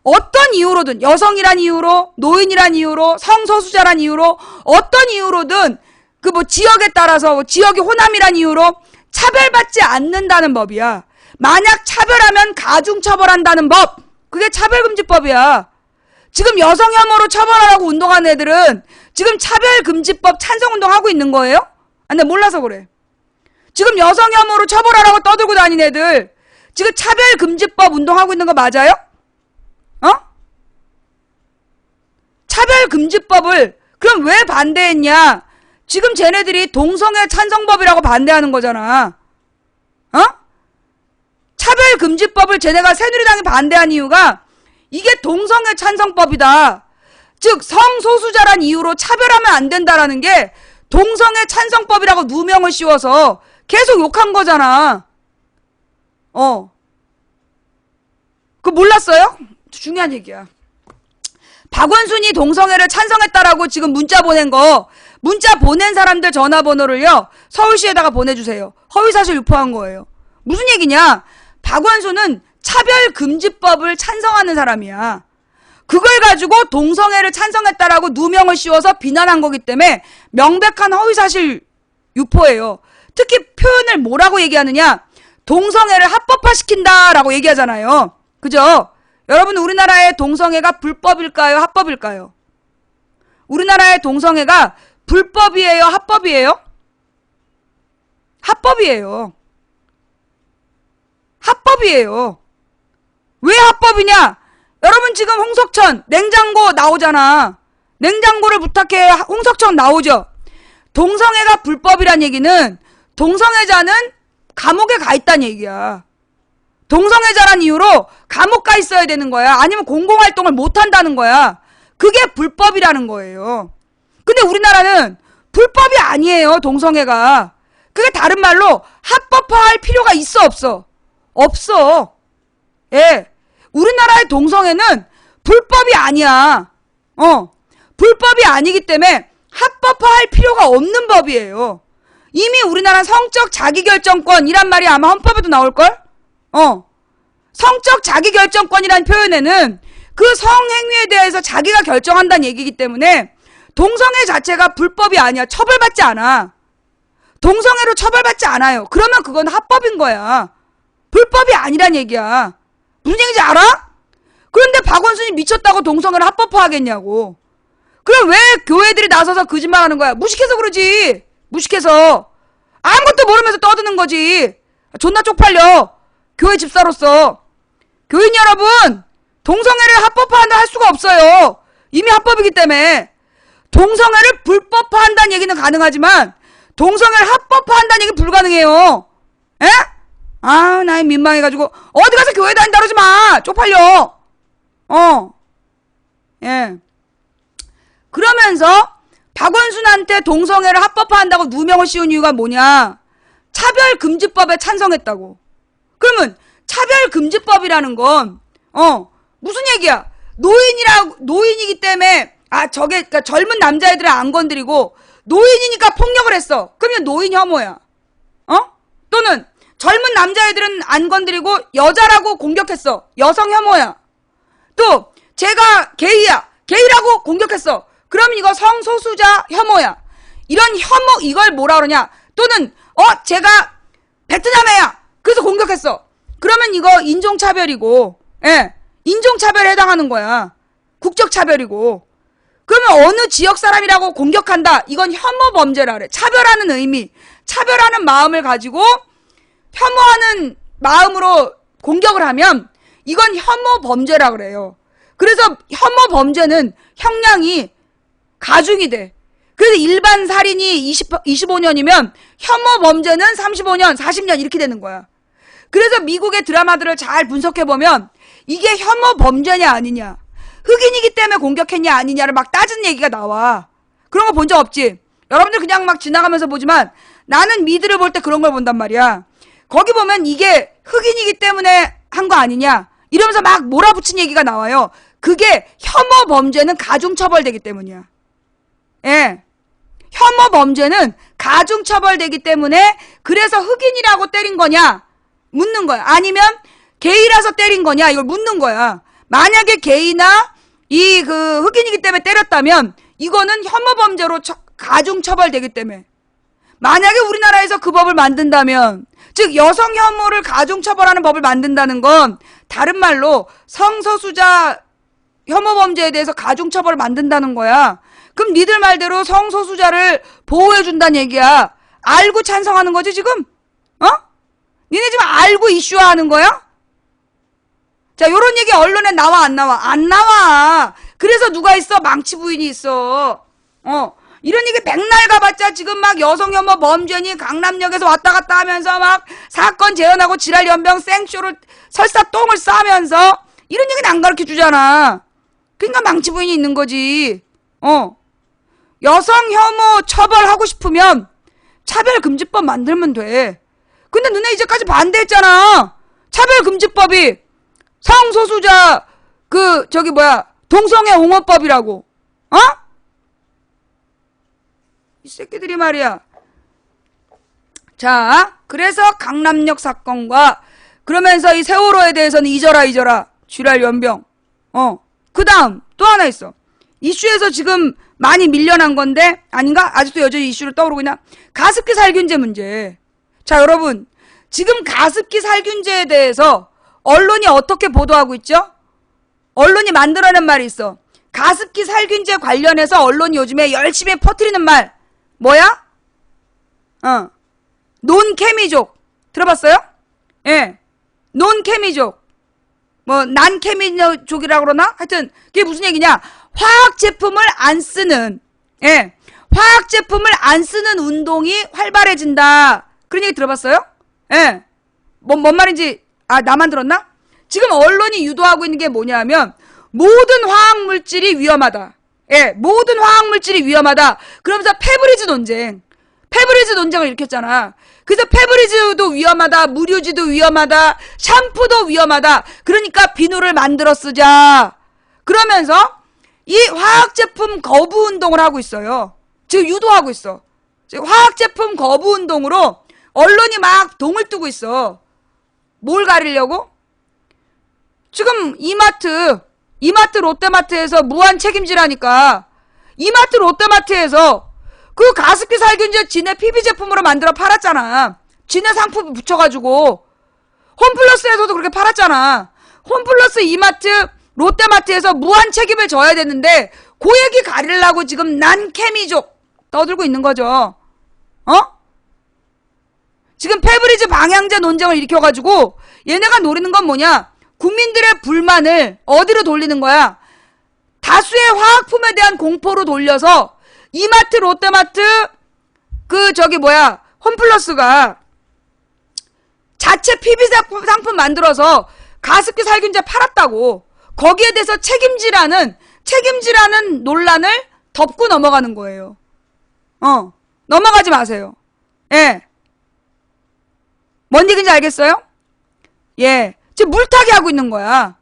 어떤 이유로든, 여성이란 이유로, 노인이란 이유로, 성소수자란 이유로, 어떤 이유로든 지역에 따라서 지역이 호남이란 이유로 차별받지 않는다는 법이야. 만약 차별하면 가중처벌한다는 법, 그게 차별금지법이야. 지금 여성 혐오로 처벌하라고 운동하는 애들은 지금 차별금지법 찬성운동하고 있는 거예요? 나 몰라서 그래. 지금 여성 혐오로 처벌하라고 떠들고 다니는 애들 지금 차별금지법 운동하고 있는 거 맞아요? 차별금지법을 그럼 왜 반대했냐? 지금 쟤네들이 동성애 찬성법이라고 반대하는 거잖아. 차별금지법을 쟤네가 새누리당이 반대한 이유가 이게 동성애 찬성법이다. 즉 성소수자란 이유로 차별하면 안 된다라는 게 동성애 찬성법이라고 누명을 씌워서 계속 욕한 거잖아. 그거 몰랐어요? 중요한 얘기야. 박원순이 동성애를 찬성했다라고 지금 문자 보낸 거, 문자 보낸 사람들 전화번호를요 서울시에다가 보내주세요. 허위사실 유포한 거예요. 무슨 얘기냐? 박원순은 차별금지법을 찬성하는 사람이야. 그걸 가지고 동성애를 찬성했다라고 누명을 씌워서 비난한 거기 때문에 명백한 허위사실 유포예요. 특히 표현을 뭐라고 얘기하느냐? 동성애를 합법화시킨다라고 얘기하잖아요. 그죠? 여러분, 우리나라의 동성애가 불법일까요? 합법일까요? 우리나라의 동성애가 불법이에요? 합법이에요? 합법이에요. 합법이에요. 왜 합법이냐? 여러분, 지금 홍석천 냉장고 나오잖아. 냉장고를 부탁해 홍석천 나오죠. 동성애가 불법이란 얘기는 동성애자는 감옥에 가 있다는 얘기야. 동성애자란 이유로 감옥 가 있어야 되는 거야. 아니면 공공활동을 못 한다는 거야. 그게 불법이라는 거예요. 근데 우리나라는 불법이 아니에요, 동성애가. 그게 다른 말로 합법화할 필요가 있어, 없어? 없어. 예. 우리나라의 동성애는 불법이 아니야. 불법이 아니기 때문에 합법화할 필요가 없는 법이에요. 이미 우리나라 성적 자기결정권이란 말이 아마 헌법에도 나올걸? 성적 자기결정권이란 표현에는 그 성행위에 대해서 자기가 결정한다는 얘기이기 때문에 동성애 자체가 불법이 아니야. 처벌받지 않아. 동성애로 처벌받지 않아요. 그러면 그건 합법인 거야. 불법이 아니란 얘기야. 무슨 얘기인지 알아? 그런데 박원순이 미쳤다고 동성애를 합법화하겠냐고. 그럼 왜 교회들이 나서서 거짓말하는 거야? 무식해서 그러지. 무식해서. 아무것도 모르면서 떠드는 거지. 존나 쪽팔려. 교회 집사로서. 교인 여러분, 동성애를 합법화한다 할 수가 없어요. 이미 합법이기 때문에. 동성애를 불법화한다는 얘기는 가능하지만 동성애를 합법화한다는 얘기는 불가능해요. 에? 나 민망해가지고 어디 가서 교회 다닌다 그러지 마. 쪽팔려. 예. 그러면서 박원순한테 동성애를 합법화한다고 누명을 씌운 이유가 뭐냐? 차별금지법에 찬성했다고. 그러면 차별금지법이라는 건 무슨 얘기야? 노인이기 때문에 그러니까 젊은 남자애들은 안 건드리고 노인이니까 폭력을 했어. 그러면 노인 혐오야. 또는 젊은 남자애들은 안 건드리고 여자라고 공격했어. 여성 혐오야. 또 제가 게이야. 게이라고 공격했어. 그러면 이거 성소수자 혐오야. 이런 혐오, 이걸 뭐라 그러냐? 또는 제가 베트남애야. 그래서 공격했어. 그러면 이거 인종차별이고, 예, 인종차별에 해당하는 거야. 국적차별이고. 그러면 어느 지역 사람이라고 공격한다. 이건 혐오범죄라 그래. 차별하는 의미, 차별하는 마음을 가지고 혐오하는 마음으로 공격을 하면 이건 혐오범죄라 그래요. 그래서 혐오범죄는 형량이 가중이 돼. 그래서 일반 살인이 25년이면 혐오범죄는 35년, 40년 이렇게 되는 거야. 그래서 미국의 드라마들을 잘 분석해보면 이게 혐오범죄냐 아니냐, 흑인이기 때문에 공격했냐 아니냐를 막 따진 얘기가 나와. 그런 거 본 적 없지? 여러분들 그냥 막 지나가면서 보지만 나는 미드를 볼 때 그런 걸 본단 말이야. 거기 보면 이게 흑인이기 때문에 한 거 아니냐 이러면서 막 몰아붙인 얘기가 나와요. 그게 혐오범죄는 가중처벌되기 때문이야. 예. 혐오범죄는 가중처벌되기 때문에 그래서 흑인이라고 때린 거냐 묻는 거야. 아니면 게이라서 때린 거냐 이걸 묻는 거야. 만약에 게이나 이 그 흑인이기 때문에 때렸다면 이거는 혐오범죄로 가중처벌되기 때문에. 만약에 우리나라에서 그 법을 만든다면, 즉 여성 혐오를 가중처벌하는 법을 만든다는 건 다른 말로 성소수자 혐오범죄에 대해서 가중처벌을 만든다는 거야. 그럼 니들 말대로 성소수자를 보호해준다는 얘기야. 알고 찬성하는 거지 지금? 어? 니네 지금 알고 이슈화하는 거야? 자, 요런 얘기 언론에 나와 안 나와? 안 나와. 그래서 누가 있어? 망치 부인이 있어. 이런 얘기 백날 가봤자 지금 막 여성 혐오 범죄니 강남역에서 왔다 갔다 하면서 막 사건 재현하고 지랄 연병 생쇼를 설사 똥을 싸면서 이런 얘기는 안 가르쳐 주잖아. 그러니까 망치 부인이 있는 거지. 여성 혐오 처벌하고 싶으면 차별금지법 만들면 돼. 근데 너네 이제까지 반대했잖아. 차별금지법이 성소수자 동성애 옹호법이라고. 이 새끼들이 말이야. 자, 그래서 강남역 사건과 그러면서 이 세월호에 대해서는 잊어라 쥐랄 연병. 그 다음 또 하나 있어. 이슈에서 지금 많이 밀려난 건데 아닌가? 아직도 여전히 이슈로 떠오르고 있나? 가습기 살균제 문제. 자, 여러분 지금 가습기 살균제에 대해서 언론이 어떻게 보도하고 있죠? 언론이 만들어낸 말이 있어. 가습기 살균제 관련해서 언론이 요즘에 열심히 퍼뜨리는 말 뭐야? 논케미족 들어봤어요? 예, 논케미족 난케미족이라고 그러나? 하여튼 그게 무슨 얘기냐? 화학 제품을 안 쓰는 화학 제품을 안 쓰는 운동이 활발해진다. 그런 얘기 들어봤어요? 예, 뭔 말인지 나만 들었나? 지금 언론이 유도하고 있는 게 뭐냐면 모든 화학물질이 위험하다. 예, 모든 화학물질이 위험하다. 그러면서 페브리즈 논쟁을 일으켰잖아. 그래서 페브리즈도 위험하다, 무료지도 위험하다, 샴푸도 위험하다. 그러니까 비누를 만들어 쓰자. 그러면서 이 화학제품 거부 운동을 하고 있어요. 지금 유도하고 있어. 지금 화학제품 거부 운동으로 언론이 막 동을 뜨고 있어. 뭘 가리려고? 지금 이마트 롯데마트에서 무한 책임지라니까 이마트 롯데마트에서 그 가습기 살균제 지네 PB 제품으로 만들어 팔았잖아. 지네 상품 붙여가지고 홈플러스에서도 그렇게 팔았잖아. 홈플러스 이마트 롯데마트에서 무한 책임을 져야 되는데 그 얘기 가리려고 지금 난케미족 떠들고 있는 거죠. 지금 페브리즈 방향제 논쟁을 일으켜가지고 얘네가 노리는 건 뭐냐? 국민들의 불만을 어디로 돌리는 거야? 다수의 화학품에 대한 공포로 돌려서 이마트 롯데마트 홈플러스가 자체 PB 상품 만들어서 가습기 살균제 팔았다고 거기에 대해서 책임지라는 논란을 덮고 넘어가는 거예요. 넘어가지 마세요. 예. 뭔 얘기인지 알겠어요? 예. 지금 물타기 하고 있는 거야.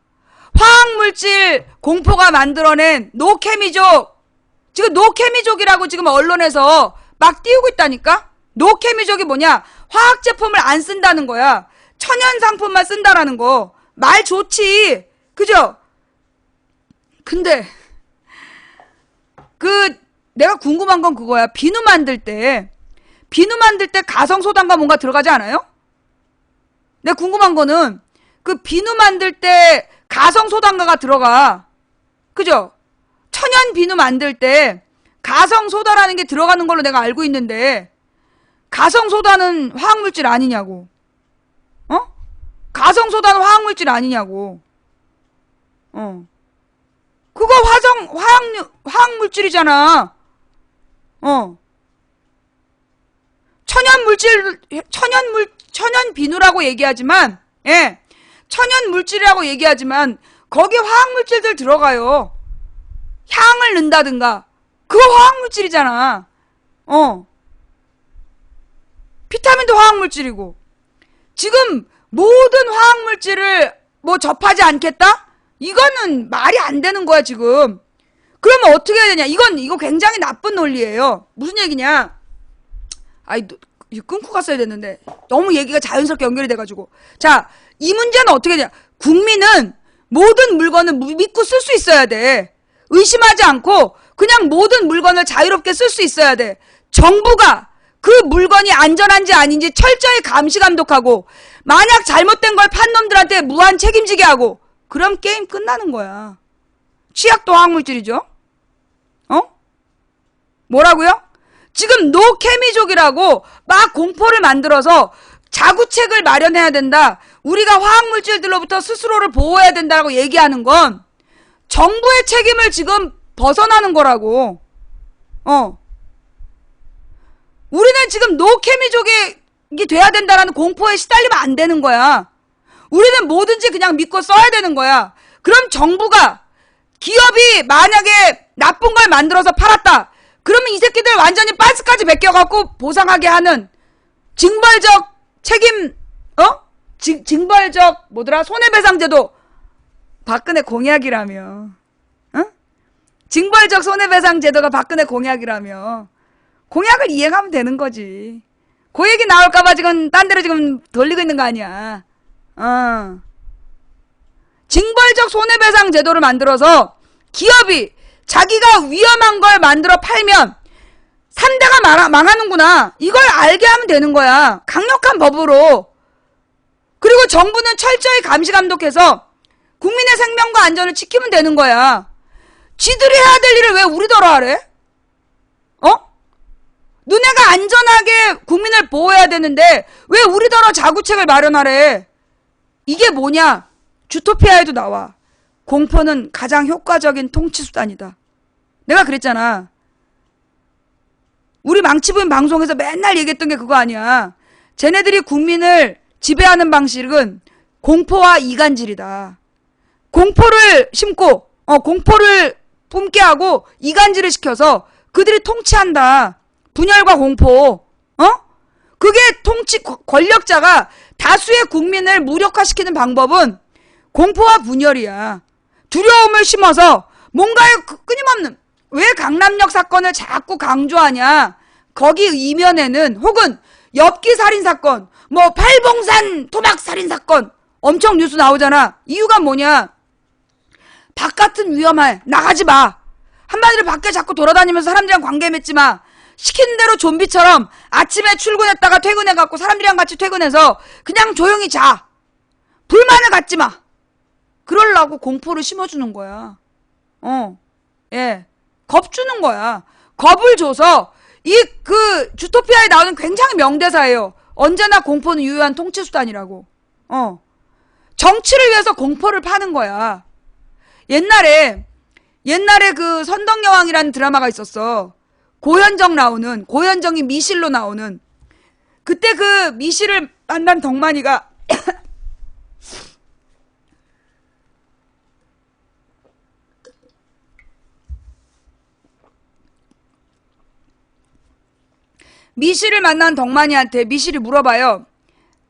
화학물질 공포가 만들어낸 노케미족. 지금 노케미족이라고 지금 언론에서 막 띄우고 있다니까? 노케미족이 뭐냐? 화학제품을 안 쓴다는 거야. 천연 상품만 쓴다라는 거. 말 좋지. 그죠? 근데 내가 궁금한 건 그거야. 비누 만들 때 가성소단가 뭔가 들어가지 않아요? 내가 궁금한 거는 그 비누 만들 때 가성소단가가 들어가. 그죠? 천연 비누 만들 때 가성소다라는 게 들어가는 걸로 내가 알고 있는데, 가성소다는 화학물질 아니냐고. 가성소다는 화학물질 아니냐고. 그거 화학물질이잖아. 천연 비누라고 얘기하지만, 예, 천연 물질이라고 얘기하지만, 거기에 화학물질들 들어가요. 향을 넣는다든가. 그거 화학물질이잖아. 비타민도 화학물질이고. 지금 모든 화학물질을 뭐 접하지 않겠다? 이거는 말이 안 되는 거야, 지금. 그러면 어떻게 해야 되냐? 이거 굉장히 나쁜 논리예요. 무슨 얘기냐? 끊고 갔어야 됐는데. 너무 얘기가 자연스럽게 연결이 돼가지고. 자, 이 문제는 어떻게 되냐? 국민은 모든 물건을 믿고 쓸 수 있어야 돼. 의심하지 않고 그냥 모든 물건을 자유롭게 쓸 수 있어야 돼. 정부가 그 물건이 안전한지 아닌지 철저히 감시 감독하고, 만약 잘못된 걸 판 놈들한테 무한 책임지게 하고, 그럼 게임 끝나는 거야. 치약도 화학물질이죠? 뭐라고요? 지금 노케미족이라고 막 공포를 만들어서 자구책을 마련해야 된다. 우리가 화학물질들로부터 스스로를 보호해야 된다고 얘기하는 건 정부의 책임을 지금 벗어나는 거라고. 우리는 지금 노케미족이 돼야 된다라는 공포에 시달리면 안 되는 거야. 우리는 뭐든지 그냥 믿고 써야 되는 거야. 그럼 정부가, 기업이 만약에 나쁜 걸 만들어서 팔았다. 그러면 이 새끼들 완전히 빤스까지 벗겨갖고 보상하게 하는 징벌적 책임, 징벌적 손해배상제도. 박근혜 공약이라며. 징벌적 손해배상제도가 박근혜 공약이라며. 공약을 이행하면 되는 거지. 그 얘기 나올까봐 지금 딴 데로 지금 돌리고 있는 거 아니야. 징벌적 손해배상 제도를 만들어서 기업이 자기가 위험한 걸 만들어 팔면 3대가 망하는구나. 이걸 알게 하면 되는 거야. 강력한 법으로. 그리고 정부는 철저히 감시 감독해서 국민의 생명과 안전을 지키면 되는 거야. 지들이 해야 될 일을 왜 우리더러 하래? 너네가 안전하게 국민을 보호해야 되는데 왜 우리더러 자구책을 마련하래? 이게 뭐냐? 주토피아에도 나와. 공포는 가장 효과적인 통치수단이다. 내가 그랬잖아. 우리 망치부인 방송에서 맨날 얘기했던 게 그거 아니야. 쟤네들이 국민을 지배하는 방식은 공포와 이간질이다. 공포를 심고 공포를 뿜게 하고 이간질을 시켜서 그들이 통치한다. 분열과 공포. 그게 권력자가 다수의 국민을 무력화시키는 방법은 공포와 분열이야. 두려움을 심어서 뭔가의 끊임없는, 왜 강남역 사건을 자꾸 강조하냐? 거기 이면에는, 혹은 엽기 살인 사건, 팔봉산 토막 살인 사건 엄청 뉴스 나오잖아. 이유가 뭐냐? 바깥은 위험해. 나가지 마. 한마디로 밖에 자꾸 돌아다니면서 사람들이랑 관계 맺지 마. 시키는 대로 좀비처럼 아침에 출근했다가 퇴근해갖고 사람들이랑 같이 퇴근해서 그냥 조용히 자. 불만을 갖지 마. 그러려고 공포를 심어주는 거야. 예. 겁 주는 거야. 겁을 줘서, 주토피아에 나오는 굉장히 명대사예요. 언제나 공포는 유효한 통치수단이라고. 정치를 위해서 공포를 파는 거야. 옛날에 그 선덕여왕이라는 드라마가 있었어. 고현정이 미실로 나오는. 그때 그 미실을 만난 덕만이가 미실을 만난 덕만이한테 미실이 물어봐요.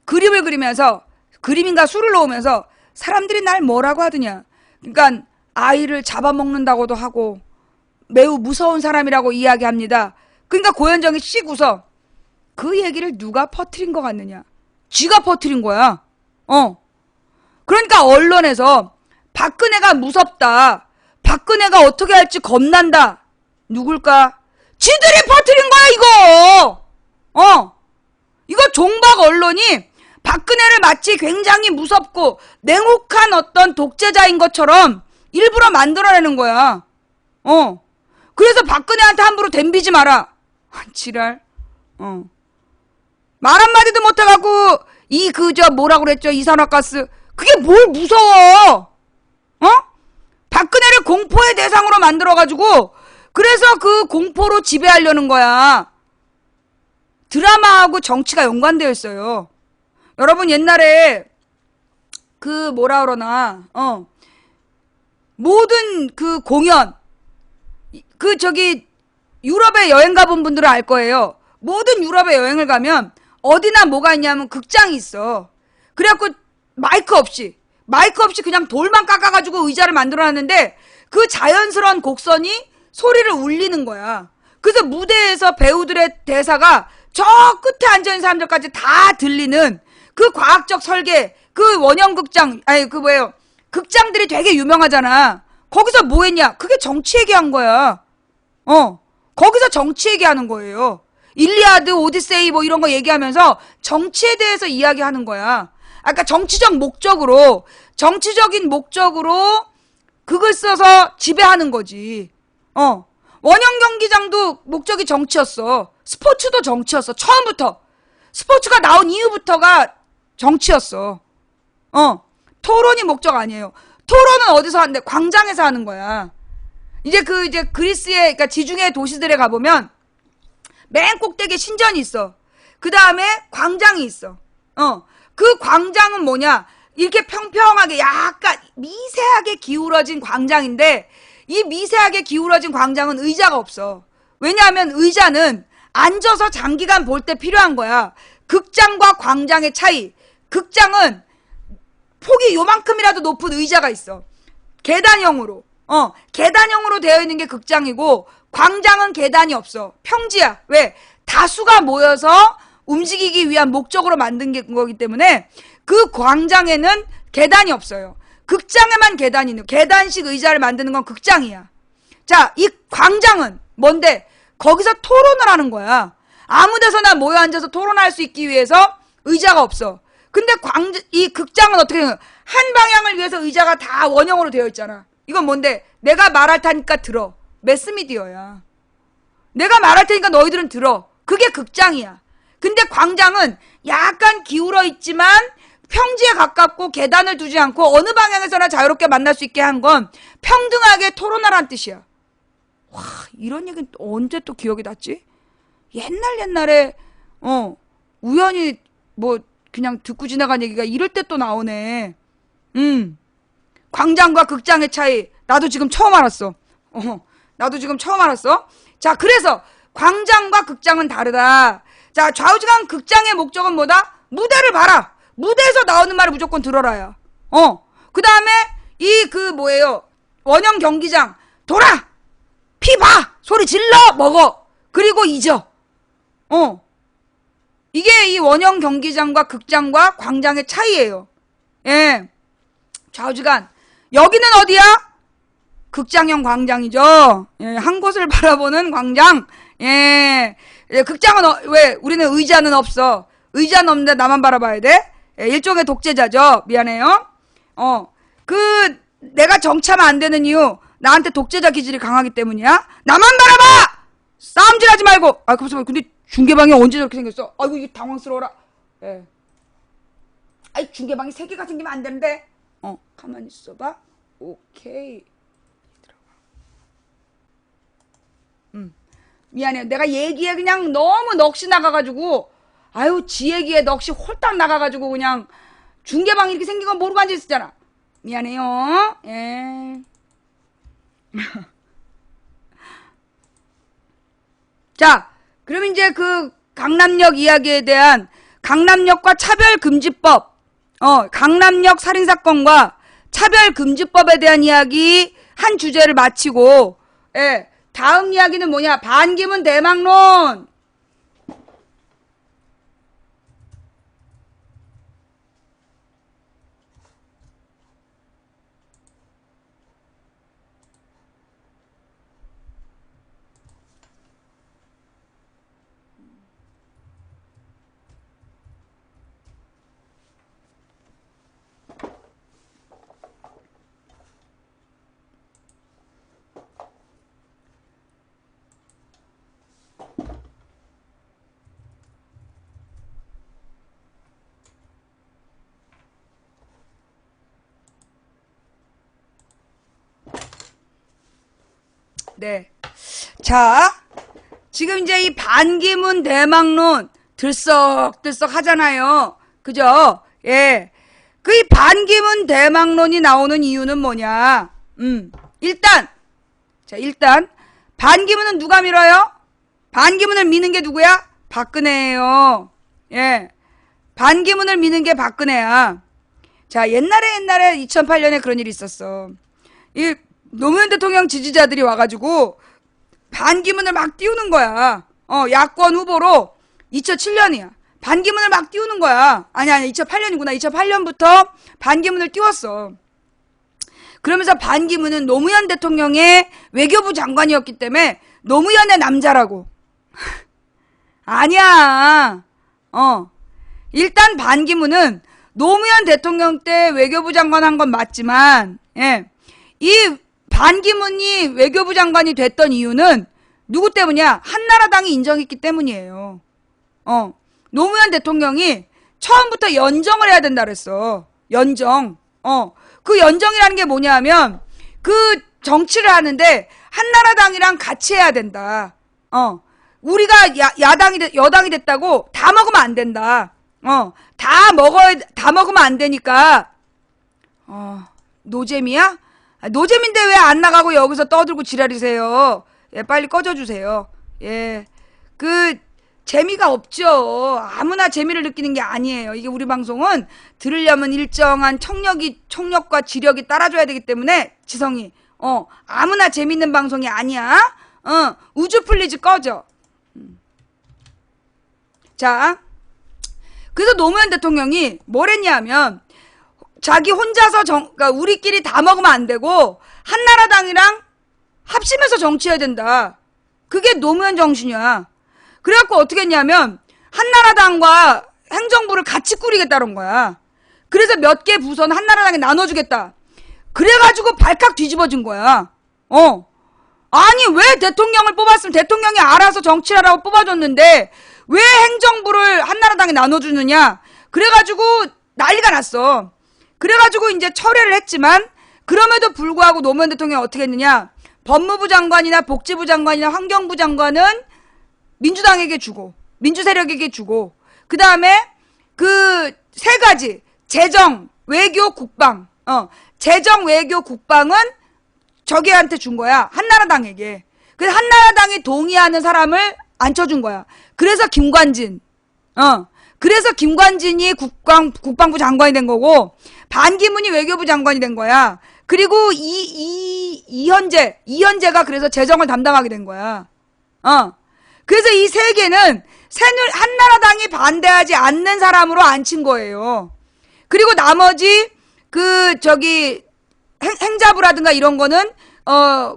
그림을 그리면서, 그림인가 술을 놓으면서 사람들이 날 뭐라고 하더냐. 그러니까 아이를 잡아먹는다고도 하고 매우 무서운 사람이라고 이야기합니다. 그러니까 고현정이 씩 웃어. 그 얘기를 누가 퍼뜨린 것 같느냐. 쥐가 퍼뜨린 거야. 그러니까 언론에서 박근혜가 무섭다. 박근혜가 어떻게 할지 겁난다. 누굴까? 지들이 퍼뜨린 거야, 이거! 이거 종박 언론이 박근혜를 마치 굉장히 무섭고 냉혹한 어떤 독재자인 것처럼 일부러 만들어내는 거야. 그래서 박근혜한테 함부로 덤비지 마라. 지랄. 말 한마디도 못해갖고 뭐라고 그랬죠? 이산화가스. 그게 뭘 무서워? 박근혜를 공포의 대상으로 만들어가지고 그래서 그 공포로 지배하려는 거야. 드라마하고 정치가 연관되어 있어요. 여러분 옛날에 모든 그 공연 유럽에 여행 가본 분들은 알 거예요. 모든 유럽에 여행을 가면 어디나 뭐가 있냐면 극장이 있어. 그래갖고 마이크 없이 그냥 돌만 깎아가지고 의자를 만들어놨는데 그 자연스러운 곡선이 소리를 울리는 거야. 그래서 무대에서 배우들의 대사가 저 끝에 앉아있는 사람들까지 다 들리는 그 과학적 설계, 그 원형극장, 극장들이 되게 유명하잖아. 거기서 뭐 했냐? 그게 정치 얘기한 거야. 거기서 정치 얘기하는 거예요. 일리아드, 오디세이 뭐 이런 거 얘기하면서 정치에 대해서 이야기하는 거야. 아까 정치적인 목적으로 그걸 써서 지배하는 거지. 원형 경기장도 목적이 정치였어. 스포츠도 정치였어. 처음부터. 스포츠가 나온 이후부터가 정치였어. 토론이 목적 아니에요. 토론은 어디서 하는데? 광장에서 하는 거야. 이제 그리스의, 그러니까 지중해 도시들에 가보면 맨 꼭대기에 신전이 있어. 그 다음에 광장이 있어. 그 광장은 뭐냐? 이렇게 평평하게 약간 미세하게 기울어진 광장인데 이 미세하게 기울어진 광장은 의자가 없어. 왜냐하면 의자는 앉아서 장기간 볼 때 필요한 거야. 극장과 광장의 차이. 극장은 폭이 요만큼이라도 높은 의자가 있어. 계단형으로. 계단형으로 되어 있는 게 극장이고 광장은 계단이 없어. 평지야. 왜? 다수가 모여서 움직이기 위한 목적으로 만든 거기 때문에 그 광장에는 계단이 없어요. 극장에만 계단이 있는, 계단식 의자를 만드는 건 극장이야. 자, 이 광장은 뭔데? 거기서 토론을 하는 거야. 아무 데서나 모여 앉아서 토론할 수 있기 위해서 의자가 없어. 근데 이 극장은 어떻게 되는 거야? 한 방향을 위해서 의자가 다 원형으로 되어 있잖아. 이건 뭔데? 내가 말할 테니까 들어. 매스미디어야. 내가 말할 테니까 너희들은 들어. 그게 극장이야. 근데 광장은 약간 기울어 있지만 평지에 가깝고 계단을 두지 않고 어느 방향에서나 자유롭게 만날 수 있게 한 건 평등하게 토론하라는 뜻이야. 와, 이런 얘기는 언제 또 기억이 났지? 옛날에 우연히 뭐 그냥 듣고 지나간 얘기가 이럴 때 또 나오네. 광장과 극장의 차이 나도 지금 처음 알았어. 나도 지금 처음 알았어. 자, 그래서 광장과 극장은 다르다. 자, 좌우지간 극장의 목적은 뭐다? 무대를 봐라. 무대에서 나오는 말을 무조건 들어라야. 그 다음에 원형 경기장 돌아, 피 봐, 소리 질러, 먹어. 그리고 잊어. 이게 이 원형 경기장과 극장과 광장의 차이예요. 예. 좌우지간. 여기는 어디야? 극장형 광장이죠. 예, 한 곳을 바라보는 광장. 예. 극장은 왜 우리는 의자는 없어. 의자는 없는데 나만 바라봐야 돼? 예, 일종의 독재자죠. 미안해요. 내가 정치하면 안 되는 이유, 나한테 독재자 기질이 강하기 때문이야. 나만 바라봐! 싸움질 하지 말고. 근데 중계방이 언제 저렇게 생겼어? 아이고, 이게 당황스러워라. 예. 아이, 중계방이 3개가 생기면 안 되는데. 가만히 있어봐. 오케이. 미안해요. 내가 얘기에 그냥 너무 넋이 나가가지고, 지 얘기에 넋이 홀딱 나가가지고 그냥 중계방이 이렇게 생긴 건 모르고 앉아있었잖아. 미안해요. 예. 자, 그럼 이제 그 강남역 이야기에 대한 강남역과 차별금지법, 강남역 살인사건과 차별금지법에 대한 이야기 한 주제를 마치고, 예. 다음 이야기는 뭐냐? 반기문 대망론. 네. 자, 지금 이제 이 반기문 대망론 들썩들썩 하잖아요. 그죠? 예. 그 이 반기문 대망론이 나오는 이유는 뭐냐? 일단 반기문은 누가 밀어요? 반기문을 미는 게 누구야? 박근혜예요. 예. 반기문을 미는 게 박근혜야. 자, 옛날에 2008년에 그런 일이 있었어. 이 노무현 대통령 지지자들이 와가지고 반기문을 막 띄우는 거야. 야권 후보로 2007년이야. 반기문을 막 띄우는 거야. 아니 2008년이구나. 2008년부터 반기문을 띄웠어. 그러면서 반기문은 노무현 대통령의 외교부 장관이었기 때문에 노무현의 남자라고. 아니야. 일단 반기문은 노무현 대통령 때 외교부 장관 한 건 맞지만, 예. 이 반기문이 외교부 장관이 됐던 이유는 누구 때문이야? 한나라당이 인정했기 때문이에요. 노무현 대통령이 처음부터 연정을 해야 된다 그랬어. 연정. 그 연정이라는 게 뭐냐면, 그 정치를 하는데 한나라당이랑 같이 해야 된다. 우리가 여당이 됐다고 다 먹으면 안 된다. 다 먹으면 안 되니까, 노잼이야? 노잼인데 왜 안 나가고 여기서 떠들고 지랄이세요? 예, 빨리 꺼져주세요. 예. 재미가 없죠. 아무나 재미를 느끼는 게 아니에요. 이게 우리 방송은 들으려면 일정한 청력과 지력이 따라줘야 되기 때문에, 지성이. 아무나 재밌는 방송이 아니야. 우주 플리즈 꺼져. 자. 그래서 노무현 대통령이 뭘 했냐면, 자기 혼자서 그러니까 우리끼리 다 먹으면 안 되고, 한나라당이랑 합심해서 정치해야 된다. 그게 노무현 정신이야. 그래갖고 어떻게 했냐면, 한나라당과 행정부를 같이 꾸리겠다는 거야. 그래서 몇 개 부서는 한나라당에 나눠주겠다. 그래가지고 발칵 뒤집어진 거야. 아니, 왜 대통령을 뽑았으면 대통령이 알아서 정치하라고 뽑아줬는데, 왜 행정부를 한나라당에 나눠주느냐? 그래가지고 난리가 났어. 그래가지고 이제 철회를 했지만, 그럼에도 불구하고 노무현 대통령이 어떻게 했느냐? 법무부 장관이나 복지부 장관이나 환경부 장관은 민주당에게 주고, 민주 세력에게 주고, 그 다음에 그 세 가지, 재정, 외교, 국방, 재정, 외교, 국방은 저기한테 준 거야. 한나라당에게. 그래서 한나라당이 동의하는 사람을 앉혀준 거야. 그래서 김관진, 그래서 김관진이 국방부 장관이 된 거고, 반기문이 외교부 장관이 된 거야. 그리고 이현재가 그래서 재정을 담당하게 된 거야. 그래서 이 세 개는 한나라당이 반대하지 않는 사람으로 앉힌 거예요. 그리고 나머지 행자부라든가 이런 거는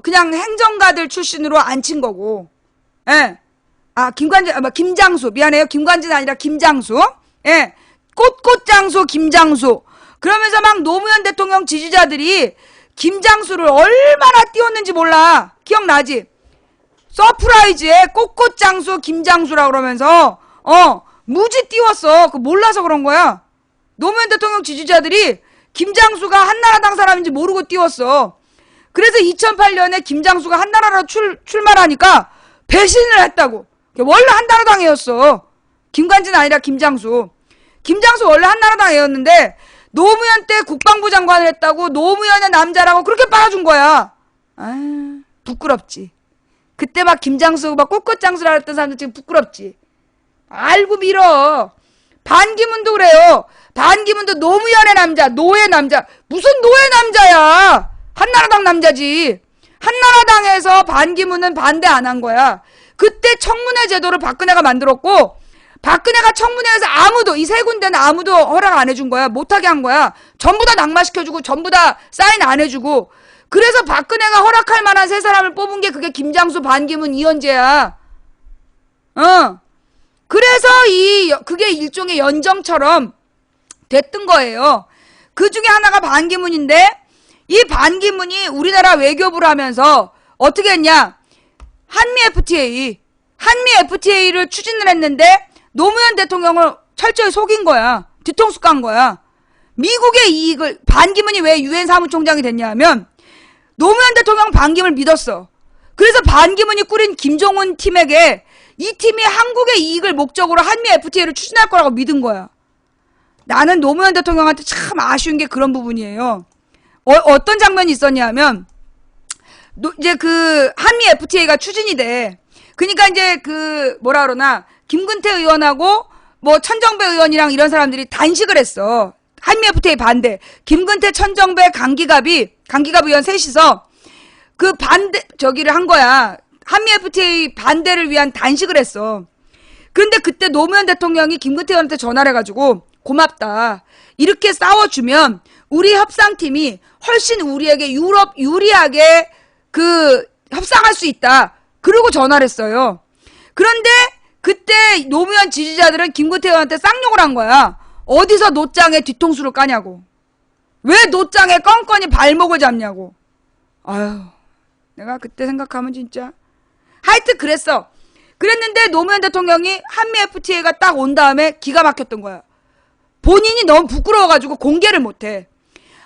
그냥 행정가들 출신으로 앉힌 거고. 예. 김장수. 미안해요. 김관진 아니라 김장수. 예. 꽃장수 김장수. 그러면서 막 노무현 대통령 지지자들이 김장수를 얼마나 띄웠는지 몰라. 기억나지? 서프라이즈에 꽃장수 김장수라 그러면서 무지 띄웠어. 그 몰라서 그런 거야. 노무현 대통령 지지자들이 김장수가 한나라당 사람인지 모르고 띄웠어. 그래서 2008년에 김장수가 한나라로 출마하니까 배신을 했다고. 원래 한나라당이었어. 김관진 아니라 김장수. 김장수 원래 한나라당이었는데 노무현 때 국방부 장관을 했다고 노무현의 남자라고 그렇게 빨아준 거야. 아, 부끄럽지. 그때 막 김장수 막 꽃장수라 했던 사람들 지금 부끄럽지. 알고 밀어. 반기문도 그래요. 반기문도 노무현의 남자, 노의 남자. 무슨 노의 남자야. 한나라당 남자지. 한나라당에서 반기문은 반대 안 한 거야. 그때 청문회 제도를 박근혜가 만들었고, 박근혜가 청문회에서 이 세 군데는 아무도 허락 안 해준 거야. 못하게 한 거야. 전부 다 낙마시켜주고, 전부 다 사인 안 해주고. 그래서 박근혜가 허락할 만한 세 사람을 뽑은 게 그게 김장수, 반기문, 이현재야. 그래서 그게 일종의 연정처럼 됐던 거예요. 그 중에 하나가 반기문인데, 이 반기문이 우리나라 외교부를 하면서 어떻게 했냐? 한미 FTA를 추진을 했는데 노무현 대통령을 철저히 속인 거야. 뒤통수 깐 거야. 미국의 이익을, 반기문이 왜 유엔 사무총장이 됐냐 하면 노무현 대통령 반기문을 믿었어. 그래서 반기문이 꾸린 김정은 팀에게 이 팀이 한국의 이익을 목적으로 한미 FTA를 추진할 거라고 믿은 거야. 나는 노무현 대통령한테 참 아쉬운 게 그런 부분이에요. 어떤 장면이 있었냐면, 이제 한미 FTA가 추진이 돼. 그니까 이제 뭐라 그러나, 김근태 의원하고 천정배 의원이랑 이런 사람들이 단식을 했어. 한미 FTA 반대. 김근태, 천정배, 강기갑 의원 셋이서 저기를 한 거야. 한미 FTA 반대를 위한 단식을 했어. 그런데 그때 노무현 대통령이 김근태 의원한테 전화를 해가지고, 고맙다. 이렇게 싸워주면 우리 협상팀이 훨씬 우리에게 유리하게 협상할 수 있다. 그러고 전화를 했어요. 그런데 그때 노무현 지지자들은 김근태 의원한테 쌍욕을 한 거야. 어디서 노짱의 뒤통수를 까냐고. 왜 노짱의 껌껌이 발목을 잡냐고. 아유, 내가 그때 생각하면 진짜. 하여튼 그랬는데 노무현 대통령이 한미 FTA가 딱 온 다음에 기가 막혔던 거야. 본인이 너무 부끄러워가지고 공개를 못해.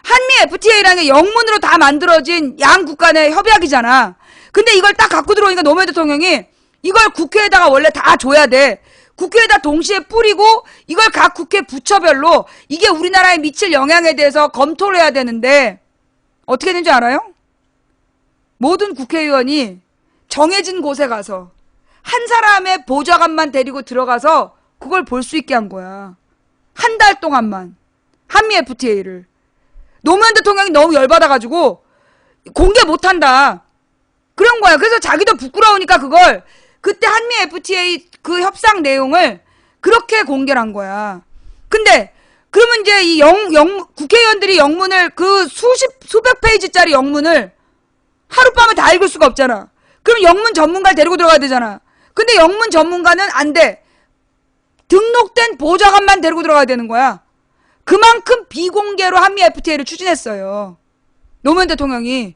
한미 FTA라는 게 영문으로 다 만들어진 양국 간의 협약이잖아. 근데 이걸 딱 갖고 들어오니까 노무현 대통령이 이걸 국회에다가 원래 다 줘야 돼. 국회에다 동시에 뿌리고 이걸 각 국회 부처별로 이게 우리나라에 미칠 영향에 대해서 검토를 해야 되는데 어떻게 되는지 알아요? 모든 국회의원이 정해진 곳에 가서 한 사람의 보좌관만 데리고 들어가서 그걸 볼 수 있게 한 거야. 한 달 동안만. 한미 FTA를. 노무현 대통령이 너무 열받아가지고 공개 못한다. 그런 거야. 그래서 자기도 부끄러우니까 그걸 그때 한미 FTA 협상 내용을 그렇게 공개를 한 거야. 근데 그러면 이제 이 국회의원들이 영문을 수백 페이지짜리 영문을 하룻밤에 다 읽을 수가 없잖아. 그럼 영문 전문가를 데리고 들어가야 되잖아. 근데 영문 전문가는 안 돼. 등록된 보좌관만 데리고 들어가야 되는 거야. 그만큼 비공개로 한미 FTA를 추진했어요. 노무현 대통령이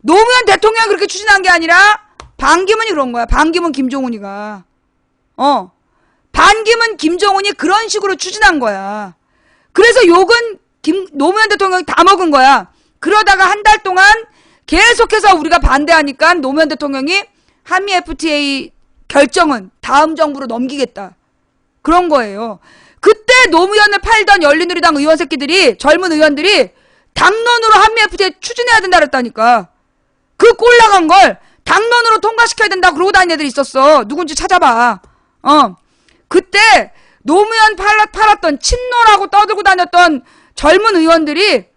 그렇게 추진한 게 아니라 반기문이 그런 거야. 반기문 김종훈이가. 반기문 김종훈이 그런 식으로 추진한 거야. 그래서 욕은 노무현 대통령이 다 먹은 거야. 그러다가 한 달 동안 계속해서 우리가 반대하니까 노무현 대통령이 한미 FTA 결정은 다음 정부로 넘기겠다. 그런 거예요. 그때 노무현을 팔던 열린우리당 의원 새끼들이, 젊은 의원들이 당론으로 한미 FTA 추진해야 된다 그랬다니까. 그 꼴 나간 걸 당론으로 통과시켜야 된다 그러고 다니는 애들이 있었어. 누군지 찾아봐. 그때 노무현 팔았던 친노라고 떠들고 다녔던 젊은 의원들이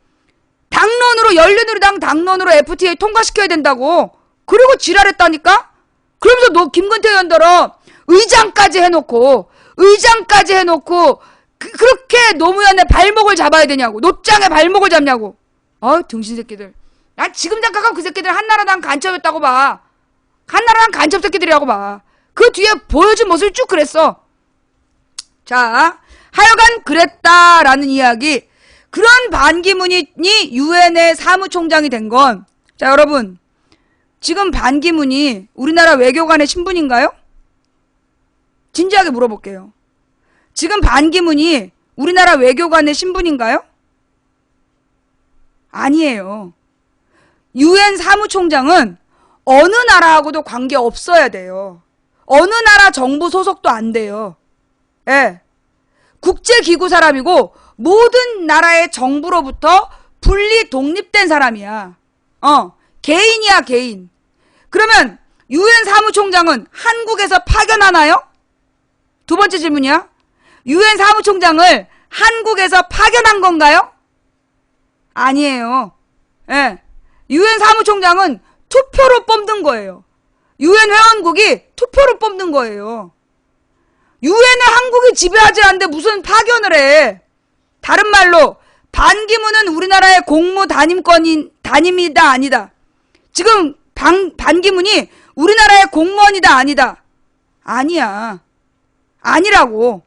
당론으로, 열린우리당 당론으로 FTA 통과시켜야 된다고. 그리고 지랄했다니까? 그러면서 김근태 의원들은 의장까지 해놓고 그렇게 노무현의 발목을 잡아야 되냐고. 노짱의 발목을 잡냐고. 등신 새끼들. 난 지금 생각하면 그 새끼들 한나라당 간첩이었다고 봐. 한나라당 간첩 새끼들이라고 봐. 그 뒤에 보여준 모습이 쭉 그랬어. 자, 하여간 그랬다라는 이야기. 그런 반기문이 유엔의 사무총장이 된 건, 자, 여러분, 지금 반기문이 우리나라 외교관의 신분인가요? 진지하게 물어볼게요. 지금 반기문이 우리나라 외교관의 신분인가요? 아니에요. 유엔 사무총장은 어느 나라하고도 관계 없어야 돼요. 어느 나라 정부 소속도 안 돼요. 예. 국제기구 사람이고 모든 나라의 정부로부터 분리 독립된 사람이야. 개인이야, 개인. 그러면 유엔 사무총장은 한국에서 파견하나요? 두 번째 질문이야. 유엔 사무총장을 한국에서 파견한 건가요? 아니에요. 예. 유엔 사무총장은 투표로 뽑는 거예요. 유엔 회원국이 투표로 뽑는 거예요. 유엔을 한국이 지배하지 않는데 무슨 파견을 해. 다른 말로 반기문은 우리나라의 공무 담임이다 아니다. 지금 반기문이 우리나라의 공무원이다 아니다. 아니야. 아니라고.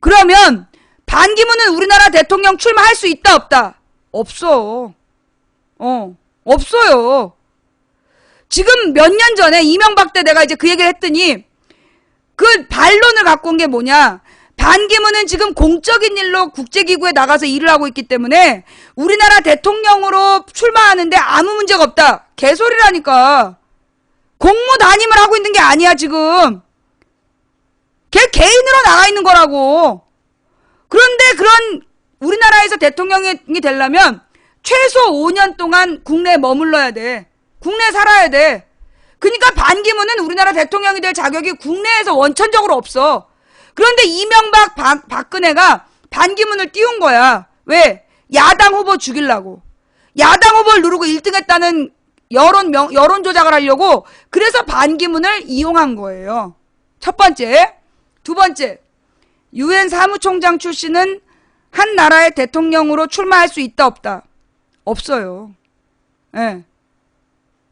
그러면 반기문은 우리나라 대통령 출마할 수 있다 없다? 없어. 없어요. 지금 몇 년 전에 이명박 때 내가 이제 그 얘기를 했더니 그 반론을 갖고 온 게 뭐냐. 반기문은 지금 공적인 일로 국제기구에 나가서 일을 하고 있기 때문에 우리나라 대통령으로 출마하는데 아무 문제가 없다. 개소리라니까. 공무 담임을 하고 있는 게 아니야, 지금. 걔 개인으로 나가 있는 거라고. 그런데 그런 우리나라에서 대통령이 되려면 최소 5년 동안 국내에 머물러야 돼. 국내에 살아야 돼. 그러니까 반기문은 우리나라 대통령이 될 자격이 국내에서 원천적으로 없어. 그런데 이명박, 박근혜가 반기문을 띄운 거야. 왜? 야당 후보 죽이려고. 야당 후보를 누르고 1등 했다는 여론 조작을 하려고. 그래서 반기문을 이용한 거예요. 첫 번째. 두 번째. 유엔 사무총장 출신은 한 나라의 대통령으로 출마할 수 있다 없다? 없어요. 예.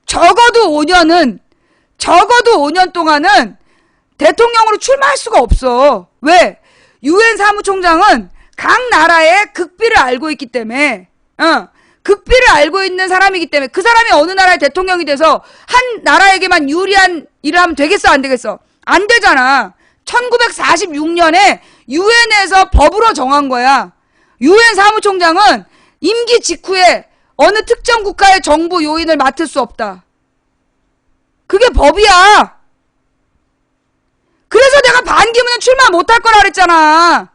적어도 5년 동안은 대통령으로 출마할 수가 없어. 왜? 유엔 사무총장은 각 나라의 극비를 알고 있기 때문에, 극비를 알고 있는 사람이기 때문에 그 사람이 어느 나라의 대통령이 돼서 한 나라에게만 유리한 일을 하면 되겠어, 안 되겠어? 안 되잖아. 1946년에 유엔에서 법으로 정한 거야. 유엔 사무총장은 임기 직후에 어느 특정 국가의 정부 요인을 맡을 수 없다. 그게 법이야. 그래서 내가 반기문은 출마 못할 거라 그랬잖아.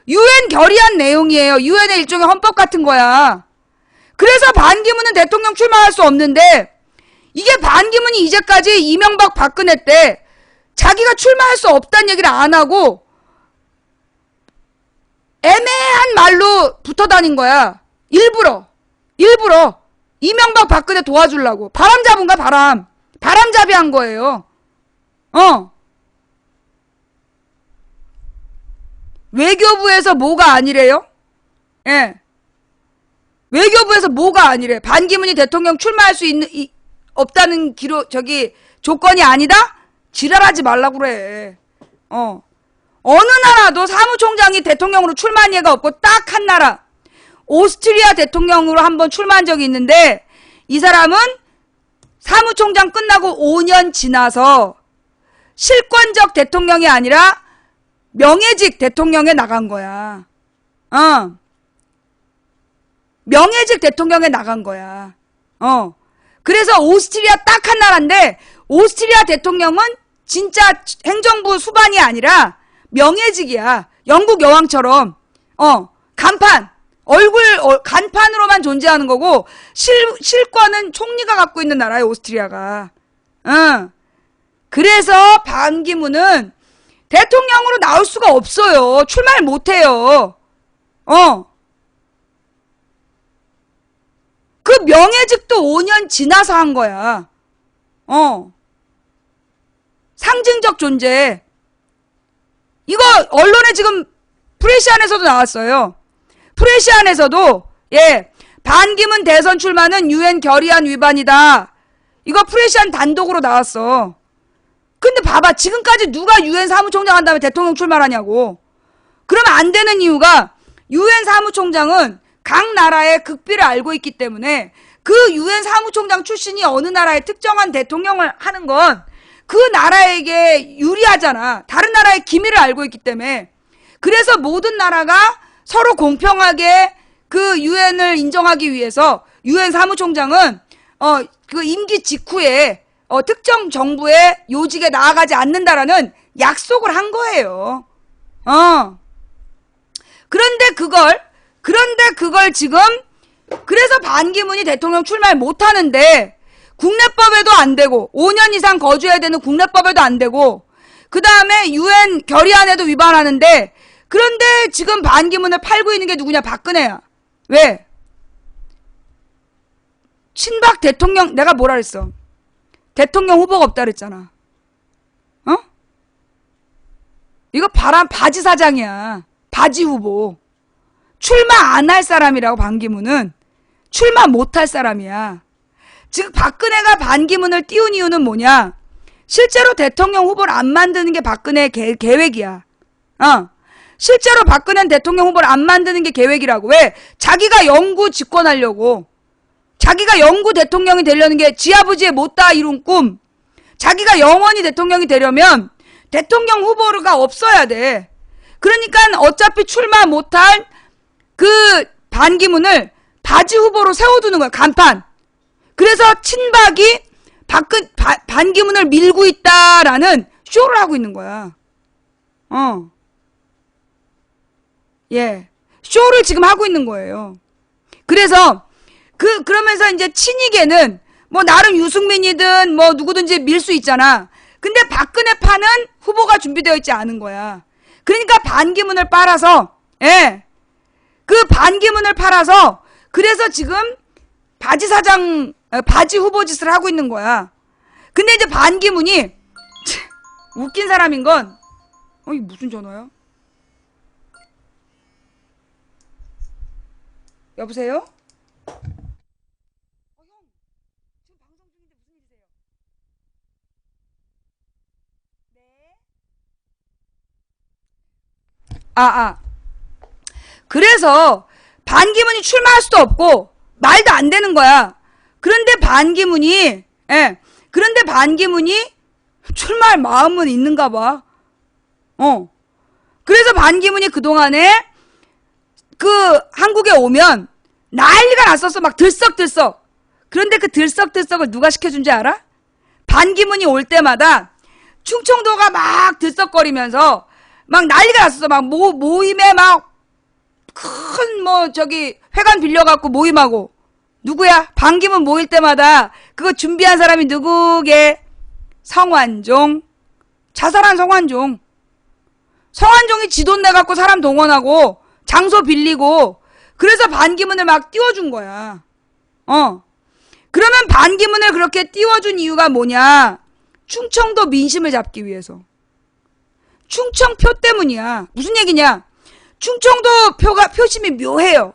유엔 결의안 내용이에요. 유엔의 일종의 헌법 같은 거야. 그래서 반기문은 대통령 출마할 수 없는데, 이게 반기문이 이제까지 이명박 박근혜 때 자기가 출마할 수 없다는 얘기를 안 하고 애매한 말로 붙어 다닌 거야. 일부러 이명박 박근혜 도와주려고. 바람 잡은 거야, 바람잡이 한 거예요. 외교부에서 뭐가 아니래요? 예. 외교부에서 뭐가 아니래. 반기문이 대통령 출마할 수 없다는 조건이 아니다? 지랄하지 말라고 그래. 어느 나라도 사무총장이 대통령으로 출마한 예가 없고 딱 한 나라. 오스트리아 대통령으로 한번 출마한 적이 있는데, 이 사람은 사무총장 끝나고 5년 지나서 실권적 대통령이 아니라 명예직 대통령에 나간 거야. 명예직 대통령에 나간 거야. 그래서 오스트리아 딱 한 나라인데, 오스트리아 대통령은 진짜 행정부 수반이 아니라 명예직이야. 영국 여왕처럼. 간판으로만 존재하는 거고, 실권은 총리가 갖고 있는 나라야, 오스트리아가. 그래서 반기문은 대통령으로 나올 수가 없어요. 출마를 못해요. 그 명예직도 5년 지나서 한 거야. 상징적 존재. 이거 언론에 지금 프레시안에서도 나왔어요. 프레시안에서도, 예, 반기문 대선 출마는 유엔 결의안 위반이다. 이거 프레시안 단독으로 나왔어. 근데 봐봐, 지금까지 누가 유엔 사무총장 한 다음에 대통령 출마하냐고. 그러면 안 되는 이유가, 유엔 사무총장은 각 나라의 극비를 알고 있기 때문에 그 유엔 사무총장 출신이 어느 나라의 특정한 대통령을 하는 건 그 나라에게 유리하잖아. 다른 나라의 기밀을 알고 있기 때문에. 그래서 모든 나라가 서로 공평하게 그 유엔을 인정하기 위해서 유엔 사무총장은 그 임기 직후에 특정 정부의 요직에 나아가지 않는다라는 약속을 한 거예요. 그런데 그걸 지금, 그래서 반기문이 대통령 출마를 못 하는데, 국내법에도 안 되고, 5년 이상 거주해야 되는 국내법에도 안 되고, 그 다음에 유엔 결의안에도 위반하는데, 그런데 지금 반기문을 팔고 있는 게 누구냐? 박근혜야. 왜? 친박 대통령, 내가 뭐라 그랬어? 대통령 후보가 없다 그랬잖아. 이거 바지 사장이야. 바지 후보. 출마 안 할 사람이라고, 반기문은. 출마 못 할 사람이야. 지금 박근혜가 반기문을 띄운 이유는 뭐냐? 실제로 대통령 후보를 안 만드는 게 박근혜의 계획이야. 실제로 박근혜는 대통령 후보를 안 만드는 게 계획이라고. 왜? 자기가 영구 집권하려고. 자기가 영구 대통령이 되려는 게 지 아버지의 못다 이룬 꿈. 자기가 영원히 대통령이 되려면 대통령 후보가 없어야 돼. 그러니까 어차피 출마 못할 그 반기문을 바지 후보로 세워두는 거야. 간판. 그래서 친박이 반기문을 밀고 있다라는 쇼를 하고 있는 거야. 예. 쇼를 지금 하고 있는 거예요. 그래서, 그러면서 이제 친이계는 뭐 나름 유승민이든 뭐 누구든지 밀 수 있잖아. 근데 박근혜파는 후보가 준비되어 있지 않은 거야. 그러니까 반기문을 빨아서, 예. 그 반기문을 팔아서, 그래서 지금 바지 후보 짓을 하고 있는 거야. 근데 이제 반기문이, 웃긴 사람인 건, 이게 무슨 전화야? 여보세요? 형, 지금 방송 중인데 무슨 일이세요? 네. 그래서 반기문이 출마할 수도 없고 말도 안 되는 거야. 그런데 반기문이 출마할 마음은 있는가 봐. 그래서 반기문이 그동안에 한국에 오면 난리가 났었어. 막 들썩들썩. 그런데 그 들썩들썩을 누가 시켜준지 알아? 반기문이 올 때마다 충청도가 막 들썩거리면서 막 난리가 났었어. 막 모임에 막 큰 회관 빌려갖고 모임하고. 누구야? 반기문 모일 때마다 그거 준비한 사람이 누구게? 성완종. 자살한 성완종. 성완종이 지 돈 내갖고 사람 동원하고 장소 빌리고 그래서 반기문을 막 띄워준 거야. 그러면 반기문을 그렇게 띄워준 이유가 뭐냐? 충청도 민심을 잡기 위해서. 충청표 때문이야. 무슨 얘기냐? 충청도 표심이 묘해요.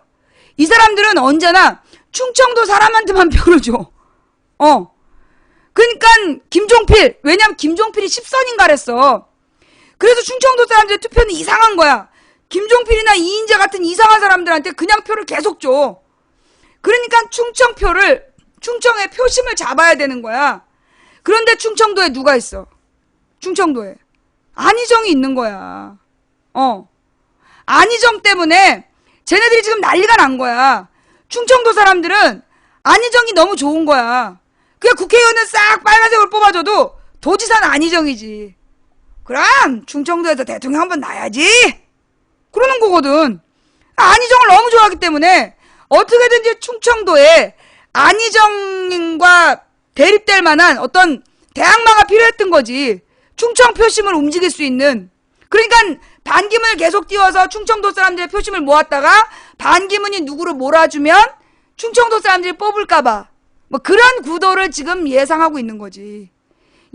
이 사람들은 언제나 충청도 사람한테만 표를 줘. 그러니까 김종필, 왜냐면 김종필이 10선인가랬어. 그래서 충청도 사람들의 투표는 이상한 거야. 김종필이나 이인재 같은 이상한 사람들한테 그냥 표를 계속 줘. 그러니까 충청의 표심을 잡아야 되는 거야. 그런데 충청도에 누가 있어? 충청도에 안희정이 있는 거야. 안희정 때문에 쟤네들이 지금 난리가 난 거야. 충청도 사람들은 안희정이 너무 좋은 거야. 그냥 국회의원은 싹 빨간색으로 뽑아줘도 도지사는 안희정이지. 그럼 충청도에서 대통령 한번 나야지. 그러는 거거든. 안희정을 너무 좋아하기 때문에 어떻게든지 충청도에 안희정과 대립될 만한 어떤 대항마가 필요했던 거지. 충청 표심을 움직일 수 있는. 그러니까 반기문을 계속 띄워서 충청도 사람들의 표심을 모았다가 반기문이 누구를 몰아주면 충청도 사람들이 뽑을까봐 뭐 그런 구도를 지금 예상하고 있는 거지.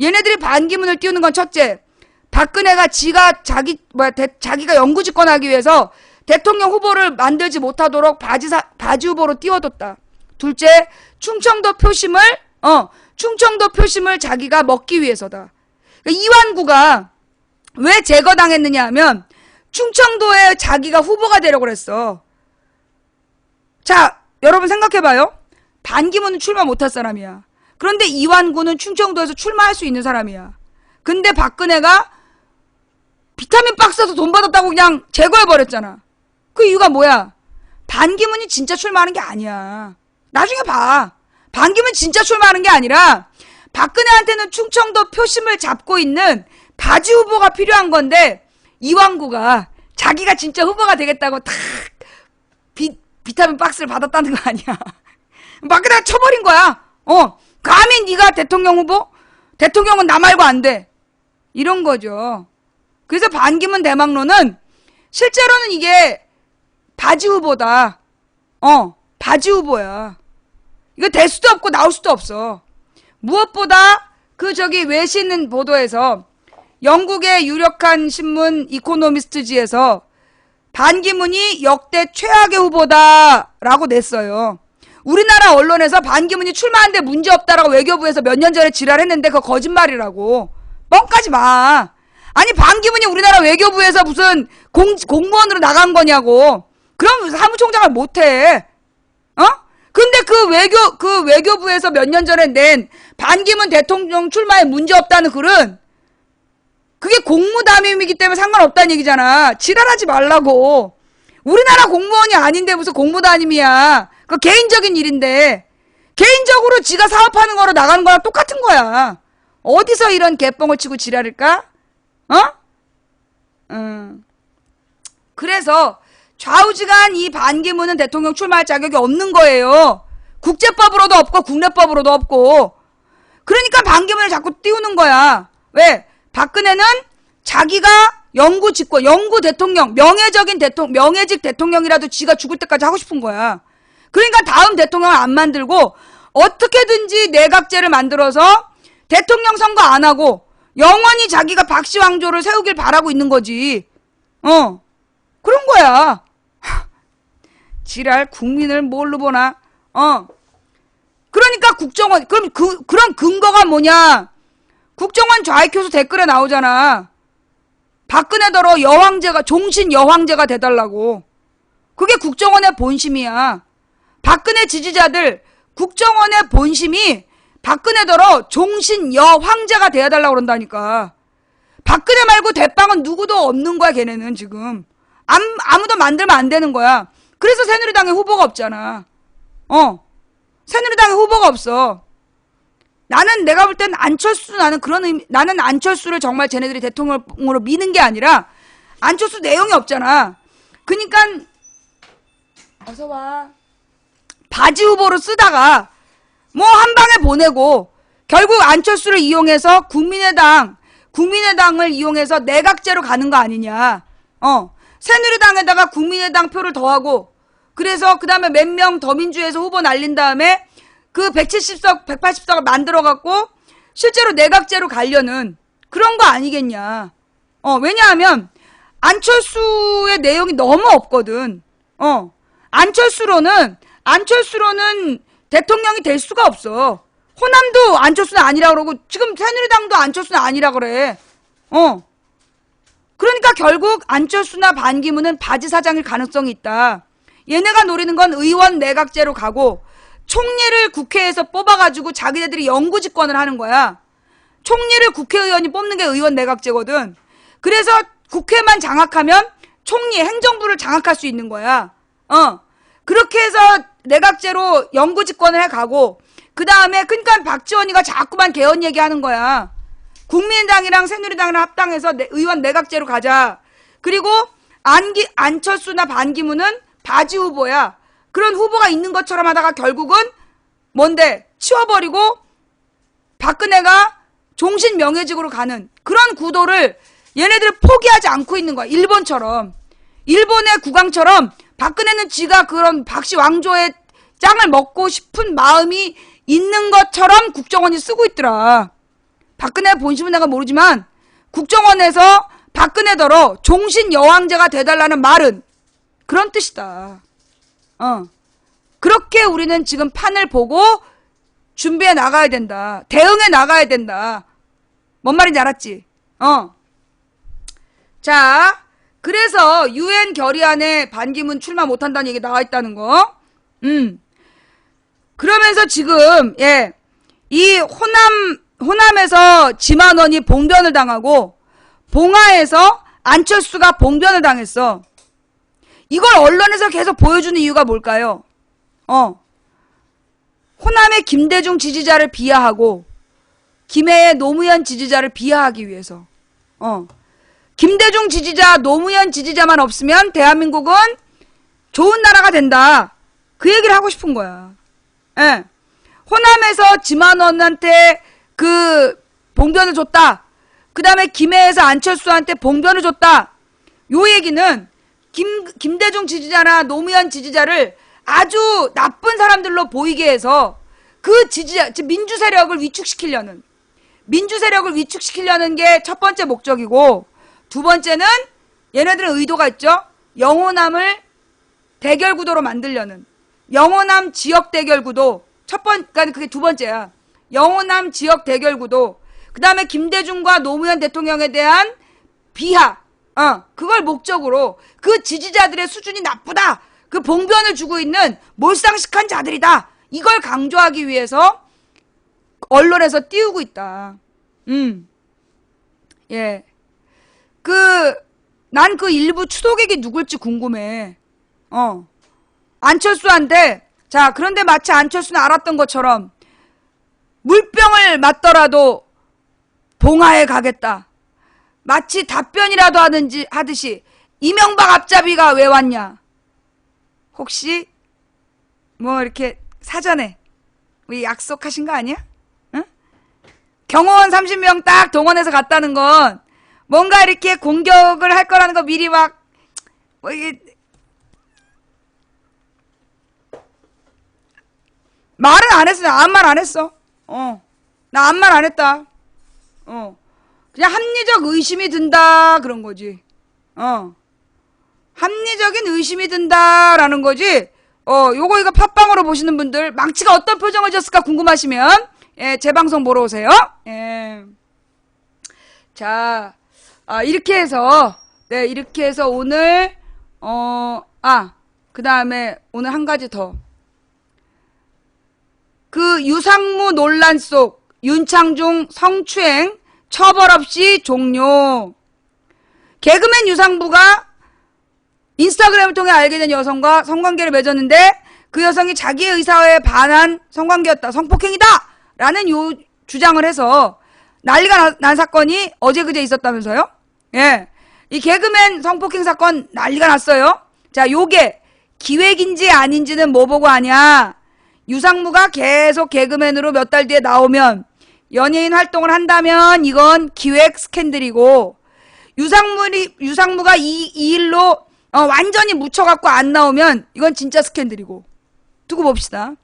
얘네들이 반기문을 띄우는 건 첫째, 박근혜가 자기가 영구집권하기 위해서 대통령 후보를 만들지 못하도록 바지 후보로 띄워뒀다. 둘째, 충청도 표심을 자기가 먹기 위해서다. 그러니까 이완구가 왜 제거당했느냐 하면 충청도에 자기가 후보가 되려고 그랬어. 자, 여러분 생각해봐요. 반기문은 출마 못할 사람이야. 그런데 이완구는 충청도에서 출마할 수 있는 사람이야. 근데 박근혜가 비타민 박스에서 돈 받았다고 그냥 제거해버렸잖아. 그 이유가 뭐야? 반기문이 진짜 출마하는 게 아니야. 나중에 봐. 반기문 진짜 출마하는 게 아니라 박근혜한테는 충청도 표심을 잡고 있는 바지 후보가 필요한 건데 이완구가 자기가 진짜 후보가 되겠다고 탁 비타민 박스를 받았다는 거 아니야. 박근혜가 쳐버린 거야. 감히 네가 대통령 후보? 대통령은 나 말고 안 돼. 이런 거죠. 그래서 반기문 대망론은 실제로는 이게 바지 후보다. 바지 후보야. 이거 될 수도 없고 나올 수도 없어. 무엇보다 외신 보도에서 영국의 유력한 신문 이코노미스트지에서 반기문이 역대 최악의 후보다라고 냈어요. 우리나라 언론에서 반기문이 출마하는데 문제없다라고 외교부에서 몇 년 전에 지랄했는데 그거 거짓말이라고. 뻥까지 마. 아니 반기문이 우리나라 외교부에서 무슨 공무원으로 나간 거냐고. 그럼 사무총장을 못해. 근데 그 외교부에서 몇 년 전에 낸 반기문 대통령 출마에 문제없다는 글은 그게 공무담임이기 때문에 상관없다는 얘기잖아. 지랄하지 말라고. 우리나라 공무원이 아닌데 무슨 공무담임이야. 그 개인적인 일인데. 개인적으로 지가 사업하는 거로 나가는 거랑 똑같은 거야. 어디서 이런 개뻥을 치고 지랄일까? 그래서 좌우지간 이 반기문은 대통령 출마할 자격이 없는 거예요. 국제법으로도 없고 국내법으로도 없고. 그러니까 반기문을 자꾸 띄우는 거야. 왜? 박근혜는 자기가 영구 집권, 영구 대통령, 명예직 대통령이라도 지가 죽을 때까지 하고 싶은 거야. 그러니까 다음 대통령을 안 만들고 어떻게든지 내각제를 만들어서 대통령 선거 안 하고 영원히 자기가 박씨왕조를 세우길 바라고 있는 거지. 그런 거야. 지랄, 국민을 뭘로 보나? 그러니까 국정원, 그럼 그런 근거가 뭐냐? 국정원 좌익교수 댓글에 나오잖아. 박근혜더러 여황제가, 종신 여황제가 돼달라고. 그게 국정원의 본심이야. 박근혜 지지자들, 국정원의 본심이 박근혜더러 종신 여황제가 돼달라고 그런다니까. 박근혜 말고 대빵은 누구도 없는 거야, 걔네는 지금. 아무도 만들면 안 되는 거야. 그래서 새누리당에 후보가 없잖아. 새누리당에 후보가 없어. 내가 볼 땐 나는 안철수를 정말 쟤네들이 대통령으로 미는 게 아니라, 안철수 내용이 없잖아. 그니까, 어서와. 바지 후보로 쓰다가, 뭐 한 방에 보내고, 결국 안철수를 이용해서 국민의당을 이용해서 내각제로 가는 거 아니냐. 새누리당에다가 국민의당 표를 더하고, 그래서 그 다음에 몇 명 더민주에서 후보 날린 다음에, 그 170석, 180석을 만들어갖고 실제로 내각제로 가려는 그런 거 아니겠냐. 왜냐하면 안철수의 내용이 너무 없거든. 안철수로는 대통령이 될 수가 없어. 호남도 안철수는 아니라 그러고 지금 새누리당도 안철수는 아니라 그래. 그러니까 결국 안철수나 반기문은 바지 사장일 가능성이 있다. 얘네가 노리는 건 의원 내각제로 가고 총리를 국회에서 뽑아가지고 자기네들이 영구집권을 하는 거야. 총리를 국회의원이 뽑는 게 의원 내각제거든. 그래서 국회만 장악하면 총리, 행정부를 장악할 수 있는 거야. 그렇게 해서 내각제로 영구집권을 해가고, 그 다음에 그러니까 박지원이가 자꾸만 개헌 얘기하는 거야. 국민당이랑 새누리당이랑 합당해서 의원 내각제로 가자. 그리고 안철수나 반기문은 바지 후보야. 그런 후보가 있는 것처럼 하다가 결국은 뭔데? 치워버리고 박근혜가 종신 명예직으로 가는 그런 구도를 얘네들 포기하지 않고 있는 거야. 일본처럼. 일본의 국왕처럼 박근혜는 지가 그런 박씨 왕조의 짱을 먹고 싶은 마음이 있는 것처럼 국정원이 쓰고 있더라. 박근혜 본심은 내가 모르지만 국정원에서 박근혜더러 종신 여왕제가 돼달라는 말은 그런 뜻이다. 그렇게 우리는 지금 판을 보고 준비해 나가야 된다. 대응해 나가야 된다. 뭔 말인지 알았지? 자, 그래서 유엔 결의안에 반기문 출마 못한다는 얘기 나와 있다는 거. 그러면서 지금 이 호남에서 지만원이 봉변을 당하고 봉하에서 안철수가 봉변을 당했어. 이걸 언론에서 계속 보여주는 이유가 뭘까요? 호남의 김대중 지지자를 비하하고 김해의 노무현 지지자를 비하하기 위해서. 김대중 지지자, 노무현 지지자만 없으면 대한민국은 좋은 나라가 된다. 그 얘기를 하고 싶은 거야. 호남에서 지만원한테 그 봉변을 줬다. 그 다음에 김해에서 안철수한테 봉변을 줬다. 요 얘기는 김대중 지지자나 노무현 지지자를 아주 나쁜 사람들로 보이게 해서 그 지지자, 즉 민주 세력을 위축시키려는 게 첫 번째 목적이고, 두 번째는 얘네들은 의도가 있죠. 영호남을 대결 구도로 만들려는, 영호남 지역 대결 구도. 그러니까 그게 두 번째야. 영호남 지역 대결 구도. 그 다음에 김대중과 노무현 대통령에 대한 비하. 그걸 목적으로 그 지지자들의 수준이 나쁘다. 그 봉변을 주고 있는 몰상식한 자들이다. 이걸 강조하기 위해서 언론에서 띄우고 있다. 예. 난 그 일부 추도객이 누굴지 궁금해. 안철수한테 자, 그런데 마치 안철수는 알았던 것처럼 물병을 맞더라도 봉하에 가겠다. 마치 답변이라도 하듯이 이명박 앞잡이가 왜 왔냐? 혹시 뭐 이렇게 사전에 우리 약속하신 거 아니야? 응? 경호원 30명 딱 동원해서 갔다는 건 뭔가 이렇게 공격을 할 거라는 거 미리 막 뭐 이게 말은 안 했어. 나 아무 말 안 했어. 나 아무 말 안 했다. 그냥 합리적 의심이 든다 그런 거지. 합리적인 의심이 든다라는 거지. 요거 이거 팟빵으로 보시는 분들 망치가 어떤 표정을 지었을까 궁금하시면 예, 제 방송 보러 오세요. 예. 자, 이렇게 해서 네, 이렇게 해서 오늘 그 다음에 오늘 한 가지 더. 그 유상무 논란 속 윤창중 성추행 처벌 없이 종료. 개그맨 유상무가 인스타그램을 통해 알게 된 여성과 성관계를 맺었는데 그 여성이 자기의 의사에 반한 성관계였다. 성폭행이다! 라는 주장을 해서 난리가 난 사건이 어제 그제 있었다면서요? 예. 이 개그맨 성폭행 사건 난리가 났어요. 자, 요게 기획인지 아닌지는 뭐 보고 하냐. 유상무가 계속 개그맨으로 몇 달 뒤에 나오면 연예인 활동을 한다면 이건 기획 스캔들이고 유상무가 이 일로 완전히 묻혀갖고 안 나오면 이건 진짜 스캔들이고 두고 봅시다.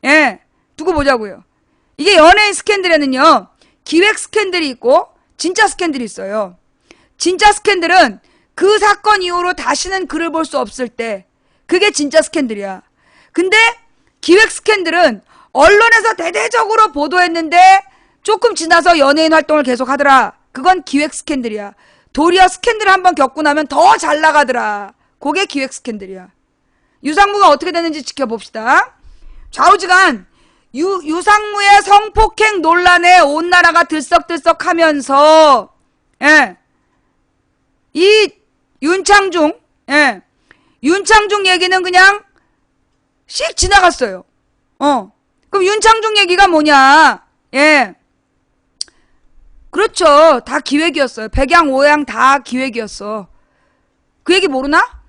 예, 두고 보자고요. 이게 연예인 스캔들에는요 기획 스캔들이 있고 진짜 스캔들이 있어요. 진짜 스캔들은 그 사건 이후로 다시는 글을 볼 수 없을 때 그게 진짜 스캔들이야. 근데 기획 스캔들은 언론에서 대대적으로 보도했는데 조금 지나서 연예인 활동을 계속 하더라. 그건 기획 스캔들이야. 도리어 스캔들을 한번 겪고 나면 더 잘 나가더라. 그게 기획 스캔들이야. 유상무가 어떻게 됐는지 지켜봅시다. 좌우지간 유상무의 성폭행 논란에 온 나라가 들썩들썩하면서 예. 이 윤창중 얘기는 그냥 씩 지나갔어요. 그럼 윤창중 얘기가 뭐냐? 예. 그렇죠. 다 기획이었어요. 백양, 오양 다 기획이었어. 그 얘기 모르나?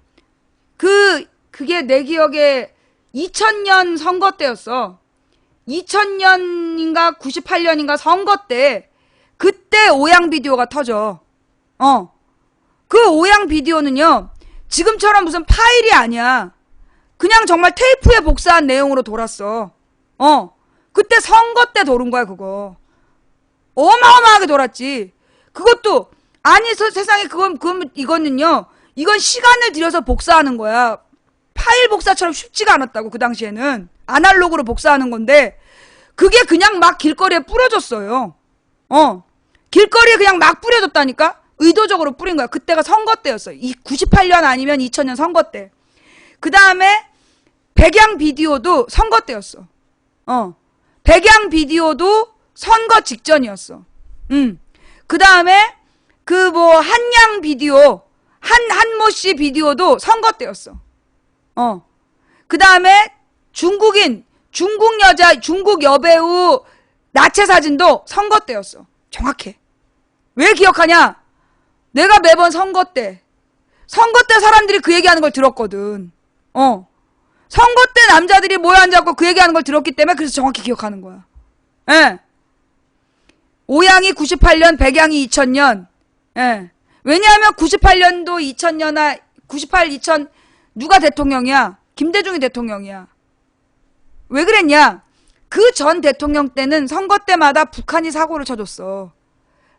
그게 내 기억에 2000년 선거 때였어. 2000년인가 98년인가 선거 때 그때 오양 비디오가 터져. 그 오양 비디오는요. 지금처럼 무슨 파일이 아니야. 그냥 정말 테이프에 복사한 내용으로 돌았어. 그때 선거 때 돌은 거야, 그거. 어마어마하게 돌았지. 그것도, 아니, 세상에, 이거는요, 이건 시간을 들여서 복사하는 거야. 파일 복사처럼 쉽지가 않았다고, 그 당시에는. 아날로그로 복사하는 건데, 그게 그냥 막 길거리에 뿌려졌어요. 길거리에 그냥 막 뿌려졌다니까? 의도적으로 뿌린 거야. 그때가 선거 때였어. 98년 아니면 2000년 선거 때. 그 다음에 백양 비디오도 선거 때였어. 백양 비디오도 선거 직전이었어. 그 다음에 한양 비디오, 한모 씨 비디오도 선거 때였어. 그 다음에 중국 여배우 나체 사진도 선거 때였어. 정확해. 왜 기억하냐? 내가 매번 선거 때 사람들이 그 얘기하는 걸 들었거든. 선거 때 남자들이 모여 앉아갖고 그 얘기하는 걸 들었기 때문에 그래서 정확히 기억하는 거야. 예. 오양이 98년, 백양이 2000년. 예. 왜냐하면 98년도 2000년, 98, 2000 누가 대통령이야? 김대중이 대통령이야. 왜 그랬냐? 그 전 대통령 때는 선거 때마다 북한이 사고를 쳐줬어.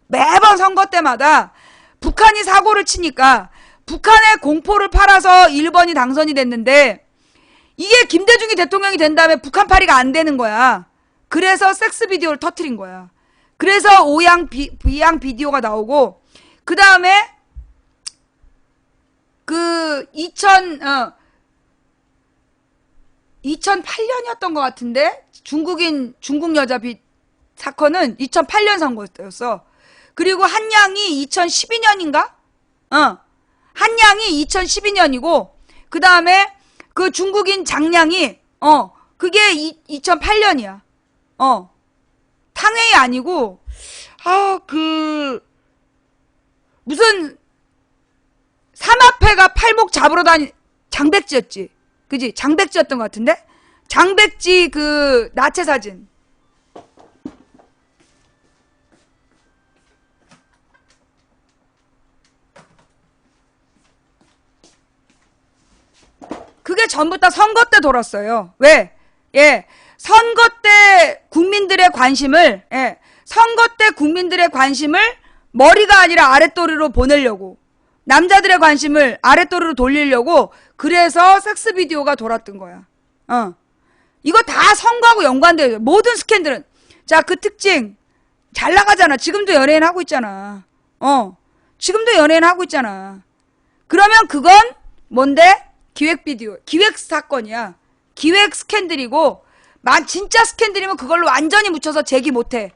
매번 선거 때마다 북한이 사고를 치니까 북한에 공포를 팔아서 1번이 당선이 됐는데 이게 김대중이 대통령이 된 다음에 북한파리가 안 되는 거야. 그래서 섹스 비디오를 터트린 거야. 그래서 오양 비양 비디오가 나오고 그 다음에 2008년이었던 것 같은데 중국 여자 사건은 2008년 선거였어. 그리고 한양이 2012년인가? 한양이 2012년이고 그 다음에 그 중국인 장량이 그게 2008년이야. 탕웨이 아니고, 무슨, 삼합회가 팔목 잡으러 장백지였지. 그지? 장백지였던 것 같은데? 장백지 나체 사진. 그게 전부 다 선거 때 돌았어요. 왜? 예. 선거 때 국민들의 관심을, 머리가 아니라 아랫도리로 보내려고. 남자들의 관심을 아랫도리로 돌리려고. 그래서 섹스 비디오가 돌았던 거야. 이거 다 선거하고 연관돼요. 모든 스캔들은. 자, 그 특징. 잘 나가잖아. 지금도 연예인 하고 있잖아. 지금도 연예인 하고 있잖아. 그러면 그건 뭔데? 기획 비디오. 기획 사건이야. 기획 스캔들이고, 진짜 스캔들이면 그걸로 완전히 묻혀서 제기 못해.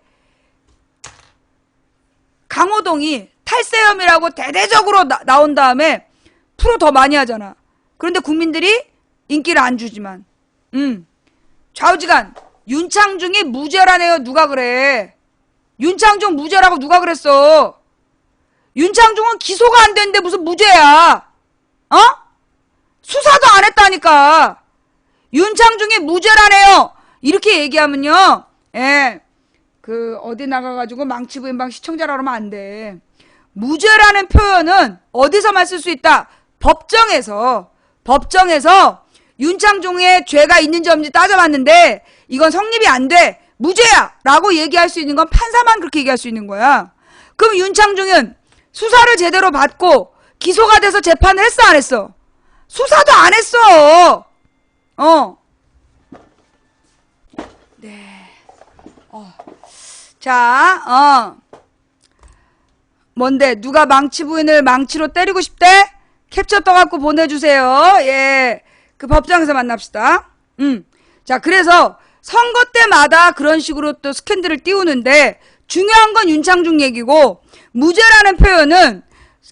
강호동이 탈세염이라고 대대적으로 나온 다음에 프로 더 많이 하잖아. 그런데 국민들이 인기를 안 주지만. 좌우지간. 윤창중이 무죄라네요. 누가 그래. 윤창중 무죄라고 누가 그랬어. 윤창중은 기소가 안 됐는데 무슨 무죄야. 수사도 안 했다니까. 윤창중이 무죄라네요. 이렇게 얘기하면요. 예. 어디 나가가지고 망치부인방 시청자라 그러면 안 돼. 무죄라는 표현은 어디서만 쓸 수 있다? 법정에서 윤창중의 죄가 있는지 없는지 따져봤는데 이건 성립이 안 돼. 무죄야! 라고 얘기할 수 있는 건 판사만 그렇게 얘기할 수 있는 거야. 그럼 윤창중은 수사를 제대로 받고 기소가 돼서 재판을 했어 안 했어? 수사도 안 했어. 네. 자, 뭔데? 누가 망치 부인을 망치로 때리고 싶대? 캡처 떠갖고 보내주세요. 예. 그 법정에서 만납시다. 자, 그래서 선거 때마다 그런 식으로 또 스캔들을 띄우는데 중요한 건 윤창중 얘기고 무죄라는 표현은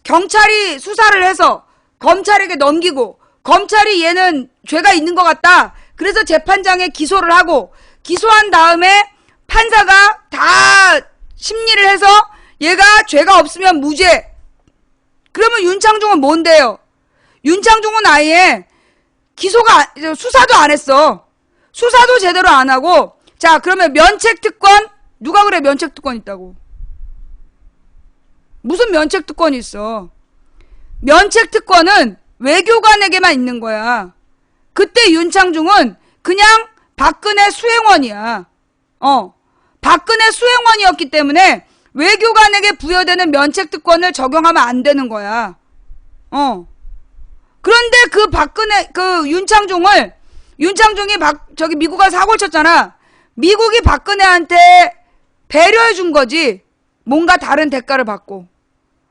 경찰이 수사를 해서 검찰에게 넘기고 검찰이 얘는 죄가 있는 것 같다. 그래서 재판장에 기소를 하고 기소한 다음에 판사가 다 심리를 해서 얘가 죄가 없으면 무죄. 그러면 윤창중은 뭔데요? 윤창중은 아예 수사도 안 했어. 수사도 제대로 안 하고. 자, 그러면 면책특권? 누가 그래 면책특권 있다고? 무슨 면책특권이 있어? 면책특권은 외교관에게만 있는 거야. 그때 윤창중은 그냥 박근혜 수행원이야. 박근혜 수행원이었기 때문에 외교관에게 부여되는 면책특권을 적용하면 안 되는 거야. 그런데 윤창중이 미국 가서 사고를 쳤잖아. 미국이 박근혜한테 배려해 준 거지. 뭔가 다른 대가를 받고.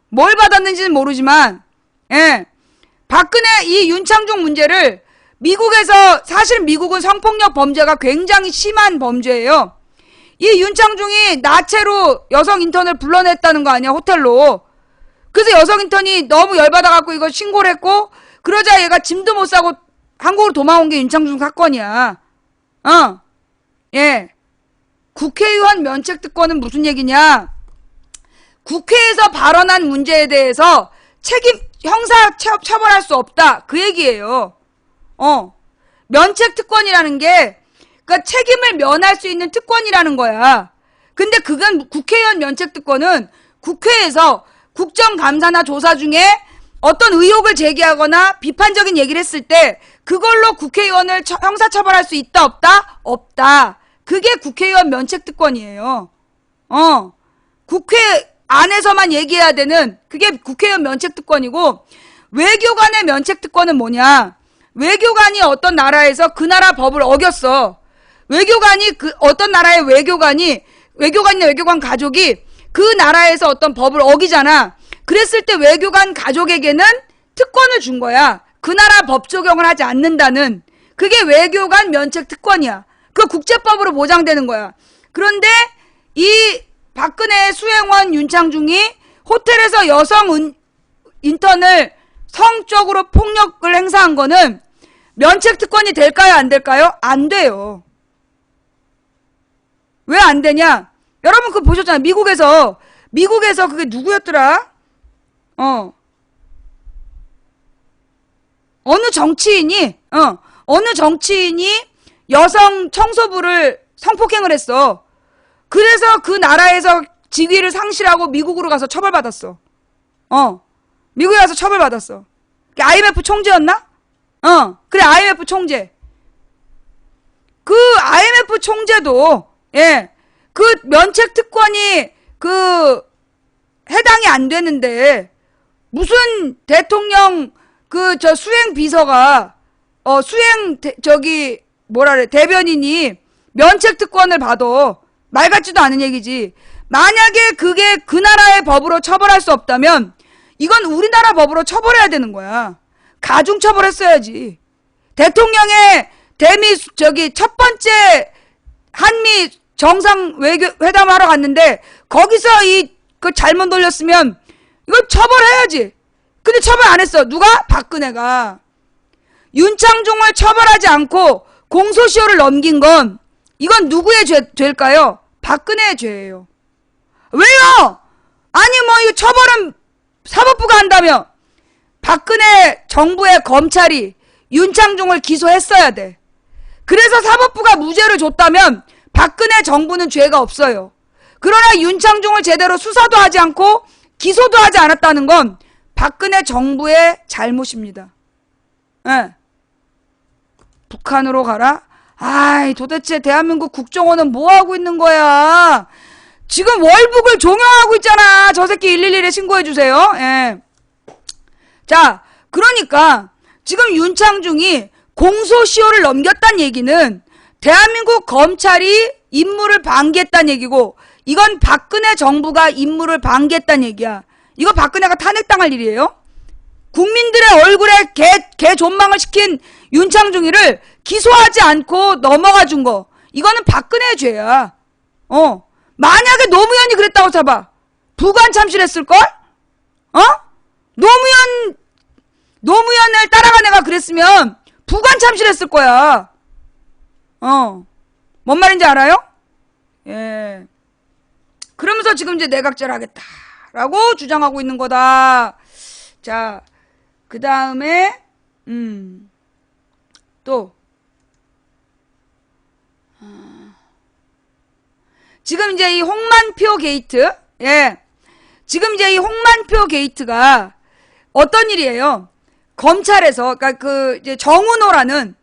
뭘 받았는지는 모르지만, 예. 이 윤창중 문제를 미국에서, 사실 미국은 성폭력 범죄가 굉장히 심한 범죄예요. 이 윤창중이 나체로 여성 인턴을 불러냈다는 거 아니야, 호텔로. 그래서 여성 인턴이 너무 열받아갖고 이거 신고를 했고, 그러자 얘가 짐도 못 싸고 한국으로 도망온 게 윤창중 사건이야. 예. 국회의원 면책특권은 무슨 얘기냐? 국회에서 발언한 문제에 대해서 형사 처벌할 수 없다. 그 얘기예요. 면책특권이라는 게, 그러니까 책임을 면할 수 있는 특권이라는 거야. 근데 그건 국회의원 면책특권은 국회에서 국정감사나 조사 중에 어떤 의혹을 제기하거나 비판적인 얘기를 했을 때 그걸로 국회의원을 형사처벌할 수 있다 없다? 없다. 그게 국회의원 면책특권이에요. 국회 안에서만 얘기해야 되는 그게 국회의원 면책특권이고 외교관의 면책특권은 뭐냐? 외교관이 어떤 나라에서 그 나라 법을 어겼어. 어떤 나라의 외교관이나 외교관 가족이 그 나라에서 어떤 법을 어기잖아. 그랬을 때 외교관 가족에게는 특권을 준 거야. 그 나라 법 적용을 하지 않는다는. 그게 외교관 면책특권이야. 그 국제법으로 보장되는 거야. 그런데 이 박근혜 수행원 윤창중이 호텔에서 여성 인턴을 성적으로 폭력을 행사한 거는 면책 특권이 될까요? 안 될까요? 안 돼요. 왜 안 되냐? 여러분 그거 보셨잖아요. 미국에서 그게 누구였더라? 어느 정치인이 여성 청소부를 성폭행을 했어. 그래서 그 나라에서 직위를 상실하고 미국으로 가서 처벌받았어. 미국에 가서 처벌받았어. IMF 총재였나? 그래, IMF 총재. 그 IMF 총재도, 예, 그 면책 특권이 해당이 안 되는데, 무슨 대통령 수행 비서가, 대변인이 면책 특권을 받아. 말 같지도 않은 얘기지. 만약에 그게 그 나라의 법으로 처벌할 수 없다면, 이건 우리나라 법으로 처벌해야 되는 거야. 가중 처벌했어야지. 대통령의 첫 번째 한미 정상회담하러 갔는데, 거기서 잘못 돌렸으면, 이걸 처벌해야지. 근데 처벌 안 했어. 누가? 박근혜가. 윤창중을 처벌하지 않고 공소시효를 넘긴 건, 이건 누구의 죄일까요? 박근혜의 죄예요. 왜요? 아니, 이거 처벌은 사법부가 한다며. 박근혜 정부의 검찰이 윤창중을 기소했어야 돼. 그래서 사법부가 무죄를 줬다면 박근혜 정부는 죄가 없어요. 그러나 윤창중을 제대로 수사도 하지 않고 기소도 하지 않았다는 건 박근혜 정부의 잘못입니다. 예. 북한으로 가라? 아이, 도대체 대한민국 국정원은 뭐 하고 있는 거야? 지금 월북을 종용하고 있잖아. 저 새끼 111에 신고해주세요. 예. 자, 그러니까 지금 윤창중이 공소시효를 넘겼다는 얘기는 대한민국 검찰이 임무를 방기했다는 얘기고, 이건 박근혜 정부가 임무를 방기했다는 얘기야. 이거 박근혜가 탄핵당할 일이에요. 국민들의 얼굴에 개 존망을 시킨 윤창중이를 기소하지 않고 넘어가 준 거, 이거는 박근혜의 죄야. 만약에 노무현이 그랬다고 잡아. 부관 참실했을걸? 노무현을 따라간 애가 그랬으면 부관 참실했을 거야. 뭔 말인지 알아요? 예. 그러면서 지금 이제 내각제를 하겠다라고 주장하고 있는 거다. 자, 그 다음에 또 지금 이제 이 홍만표 게이트, 예, 지금 이제 이 홍만표 게이트가 어떤 일이에요? 검찰에서, 그러니까 이제 정은호라는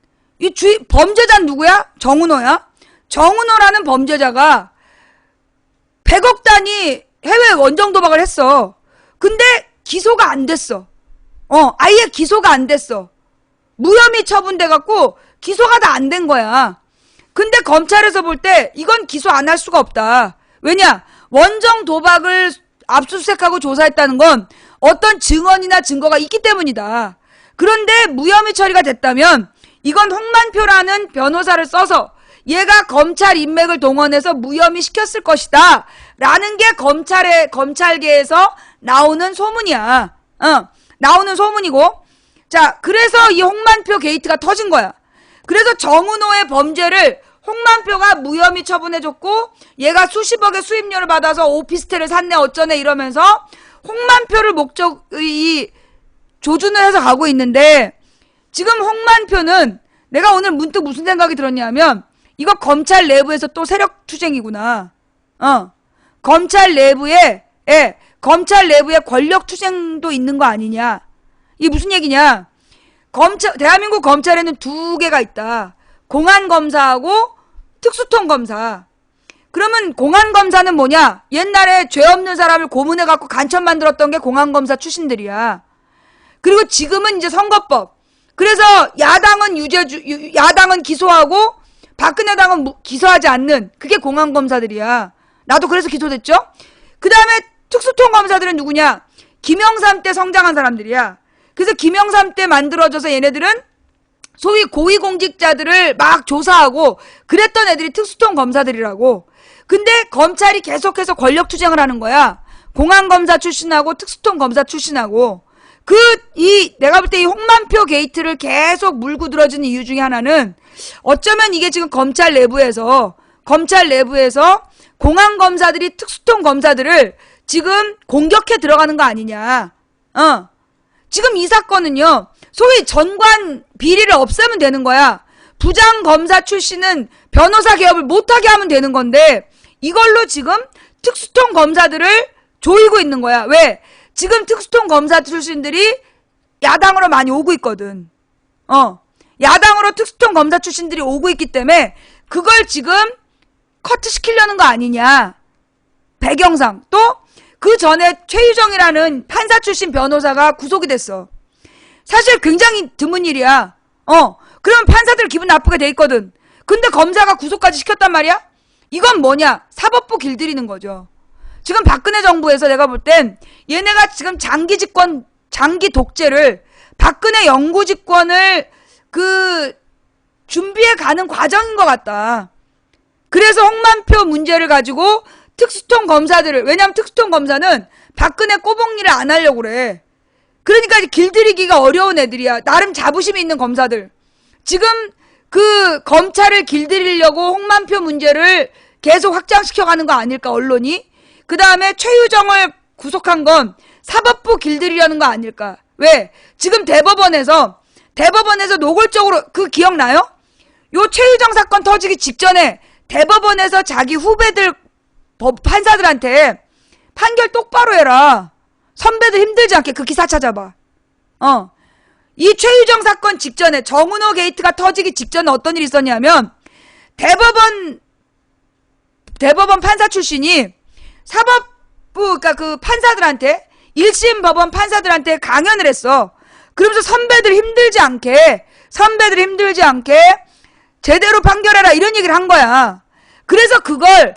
범죄자는 누구야? 정은호야. 정은호라는 범죄자가 100억 단위 해외 원정 도박을 했어. 근데 기소가 안 됐어. 아예 기소가 안 됐어. 무혐의 처분돼갖고 기소가 다 안 된 거야. 근데 검찰에서 볼 때 이건 기소 안 할 수가 없다. 왜냐? 원정 도박을 압수수색하고 조사했다는 건 어떤 증언이나 증거가 있기 때문이다. 그런데 무혐의 처리가 됐다면 이건 홍만표라는 변호사를 써서 얘가 검찰 인맥을 동원해서 무혐의 시켰을 것이다 라는 게 검찰계에서 나오는 소문이야. 나오는 소문이고, 자, 그래서 이 홍만표 게이트가 터진 거야. 그래서 정은호의 범죄를 홍만표가 무혐의 처분해줬고, 얘가 수십억의 수임료를 받아서 오피스텔을 샀네 어쩌네 이러면서 홍만표를 조준을 해서 가고 있는데, 지금 홍만표는 내가 오늘 문득 무슨 생각이 들었냐면, 이거 검찰 내부에서 또 세력 투쟁이구나. 검찰 내부에 권력 투쟁도 있는 거 아니냐. 이게 무슨 얘기냐. 대한민국 검찰에는 두 개가 있다. 공안검사하고 특수통검사. 그러면 공안검사는 뭐냐? 옛날에 죄 없는 사람을 고문해갖고 간첩 만들었던 게 공안검사 출신들이야. 그리고 지금은 이제 선거법. 그래서 야당은 기소하고 박근혜 당은 기소하지 않는, 그게 공안검사들이야. 나도 그래서 기소됐죠? 그 다음에 특수통검사들은 누구냐? 김영삼 때 성장한 사람들이야. 그래서 김영삼 때 만들어져서 얘네들은 소위 고위공직자들을 막 조사하고 그랬던 애들이 특수통검사들이라고. 근데 검찰이 계속해서 권력투쟁을 하는 거야. 공안검사 출신하고 특수통검사 출신하고. 내가 볼 때 이 홍만표 게이트를 계속 물고 들어주는 이유 중에 하나는 어쩌면 이게 지금 검찰 내부에서 공안검사들이 특수통 검사들을 지금 공격해 들어가는 거 아니냐. 지금 이 사건은요, 소위 전관 비리를 없애면 되는 거야. 부장검사 출신은 변호사 개업을 못하게 하면 되는 건데, 이걸로 지금 특수통 검사들을 조이고 있는 거야. 왜? 지금 특수통 검사 출신들이 야당으로 많이 오고 있거든. 야당으로 특수통 검사 출신들이 오고 있기 때문에 그걸 지금 커트시키려는 거 아니냐. 배경상. 또 그 전에 최유정이라는 판사 출신 변호사가 구속이 됐어. 사실 굉장히 드문 일이야. 그러면 판사들 기분 나쁘게 돼 있거든. 근데 검사가 구속까지 시켰단 말이야? 이건 뭐냐? 사법부 길들이는 거죠. 지금 박근혜 정부에서 내가 볼 땐 얘네가 지금 장기 집권, 장기 독재를, 박근혜 영구 집권을 준비해 가는 과정인 것 같다. 그래서 홍만표 문제를 가지고 특수통 검사들을, 왜냐면 특수통 검사는 박근혜 꼬봉리를 안 하려고 그래. 그러니까 길들이기가 어려운 애들이야. 나름 자부심이 있는 검사들. 지금 검찰을 길들이려고 홍만표 문제를 계속 확장시켜가는 거 아닐까, 언론이? 그 다음에 최유정을 구속한 건 사법부 길들이려는 거 아닐까? 왜? 지금 대법원에서 노골적으로, 기억나요? 요 최유정 사건 터지기 직전에 대법원에서 자기 후배들 판사들한테 판결 똑바로 해라. 선배들 힘들지 않게 그 기사 찾아봐. 이 최유정 사건 직전에 정은호 게이트가 터지기 직전에 어떤 일이 있었냐면 대법원 판사 출신이 사법부, 그러니까 판사들한테 1심 법원 판사들한테 강연을 했어. 그러면서 선배들 힘들지 않게 제대로 판결해라 이런 얘기를 한 거야. 그래서 그걸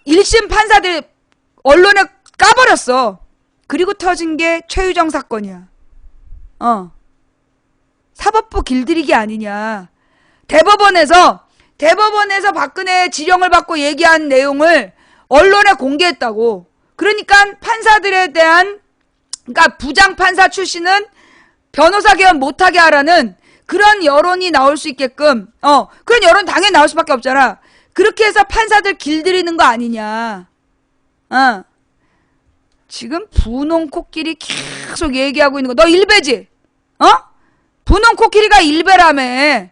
1심 판사들 언론에 까버렸어. 그리고 터진 게 최유정 사건이야. 사법부 길들이기 아니냐. 대법원에서 박근혜 지령을 받고 얘기한 내용을 언론에 공개했다고. 그러니까 판사들에 대한, 그러니까 부장판사 출신은 변호사 개업 못하게 하라는 그런 여론이 나올 수 있게끔, 그런 여론 당연히 나올 수밖에 없잖아. 그렇게 해서 판사들 길들이는 거 아니냐. 지금 분홍 코끼리 계속 얘기하고 있는 거, 너 일베지? 분홍 코끼리가 일베라며.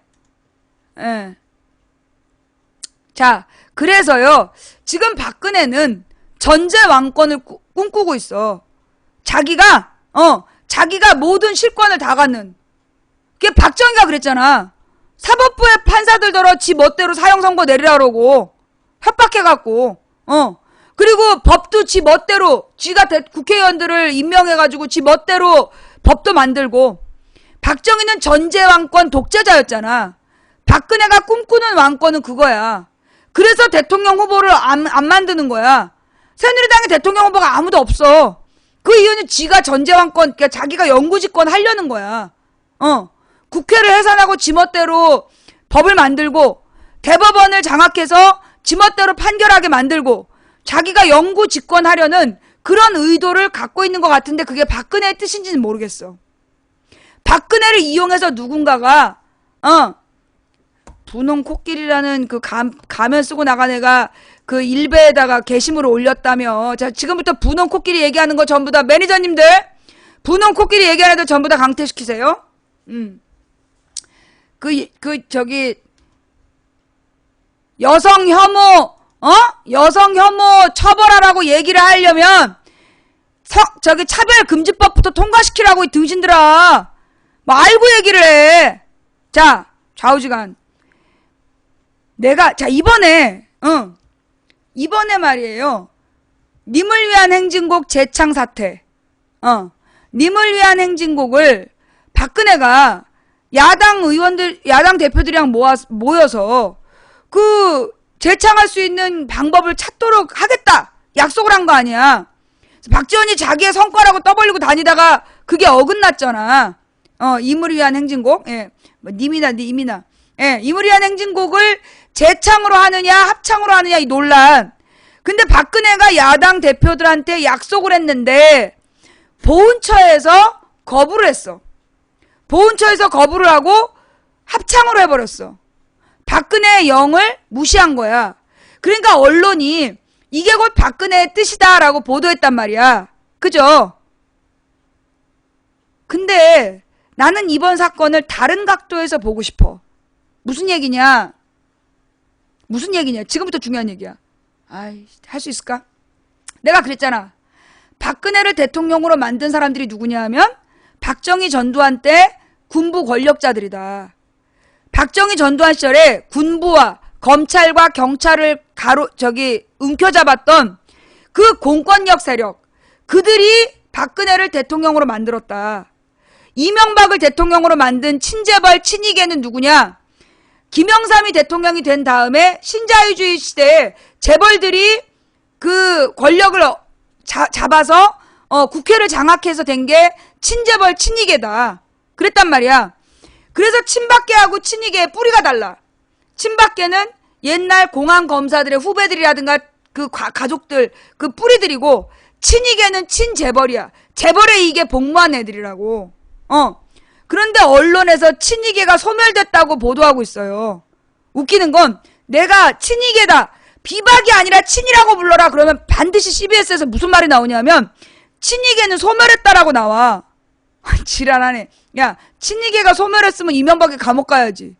자, 그래서요, 지금 박근혜는 전제 왕권을 꿈꾸고 있어. 자기가 모든 실권을 다 갖는. 그게 박정희가 그랬잖아. 사법부의 판사들더러 지 멋대로 사형선고 내리라고 협박해갖고, 그리고 법도 지 멋대로, 지가 국회의원들을 임명해가지고 지 멋대로 법도 만들고. 박정희는 전제왕권 독재자였잖아. 박근혜가 꿈꾸는 왕권은 그거야. 그래서 대통령 후보를 안 만드는 거야. 새누리당의 대통령 후보가 아무도 없어. 그 이유는 지가 전제왕권, 그러니까 자기가 영구집권 하려는 거야. 국회를 해산하고 지멋대로 법을 만들고 대법원을 장악해서 지멋대로 판결하게 만들고 자기가 영구 집권하려는 그런 의도를 갖고 있는 것 같은데 그게 박근혜의 뜻인지는 모르겠어. 박근혜를 이용해서 누군가가 분홍 코끼리라는 가면 쓰고 나간 애가 일베에다가 게시물을 올렸다며. 자, 지금부터 분홍 코끼리 얘기하는 거 전부 다 매니저님들, 분홍 코끼리 얘기하는 애들 전부 다 강퇴시키세요. 여성 혐오 처벌하라고 얘기를 하려면 차별금지법부터 통과시키라고 이 등신들아. 뭐 알고 얘기를 해. 자, 좌우지간. 이번에 말이에요. 님을 위한 행진곡 재창 사태. 님을 위한 행진곡을 박근혜가 야당 대표들이랑 모여서 재창할 수 있는 방법을 찾도록 하겠다. 약속을 한 거 아니야. 박지원이 자기의 성과라고 떠벌리고 다니다가 그게 어긋났잖아. 임을 위한 행진곡. 예. 님이나. 예. 임을 위한 행진곡을 재창으로 하느냐, 합창으로 하느냐, 이 논란. 근데 박근혜가 야당 대표들한테 약속을 했는데, 보훈처에서 거부를 했어. 보훈처에서 거부를 하고 합창으로 해버렸어. 박근혜의 영을 무시한 거야. 그러니까 언론이 이게 곧 박근혜의 뜻이다라고 보도했단 말이야. 그죠? 근데 나는 이번 사건을 다른 각도에서 보고 싶어. 무슨 얘기냐? 지금부터 중요한 얘기야. 아이, 할 수 있을까? 내가 그랬잖아. 박근혜를 대통령으로 만든 사람들이 누구냐 하면 박정희 전두환 때 군부 권력자들이다. 박정희 전두환 시절에 군부와 검찰과 경찰을 움켜잡았던 그 공권력 세력, 그들이 박근혜를 대통령으로 만들었다. 이명박을 대통령으로 만든 친재벌 친이계는 누구냐? 김영삼이 대통령이 된 다음에 신자유주의 시대에 재벌들이 그 권력을 잡아서 국회를 장악해서 된 게 친재벌 친이계다. 그랬단 말이야. 그래서 친박계하고 친이계의 뿌리가 달라. 친박계는 옛날 공안 검사들의 후배들이라든가 그 가족들 그 뿌리들이고, 친이계는 친재벌이야. 재벌의 이익에 복무한 애들이라고. 그런데 언론에서 친이계가 소멸됐다고 보도하고 있어요. 웃기는 건 내가 친이계다, 비박이 아니라 친이라고 불러라 그러면 반드시 CBS에서 무슨 말이 나오냐면 친이계는 소멸했다라고 나와. 지랄하네. 야, 친이계가 소멸했으면 이명박이 감옥 가야지.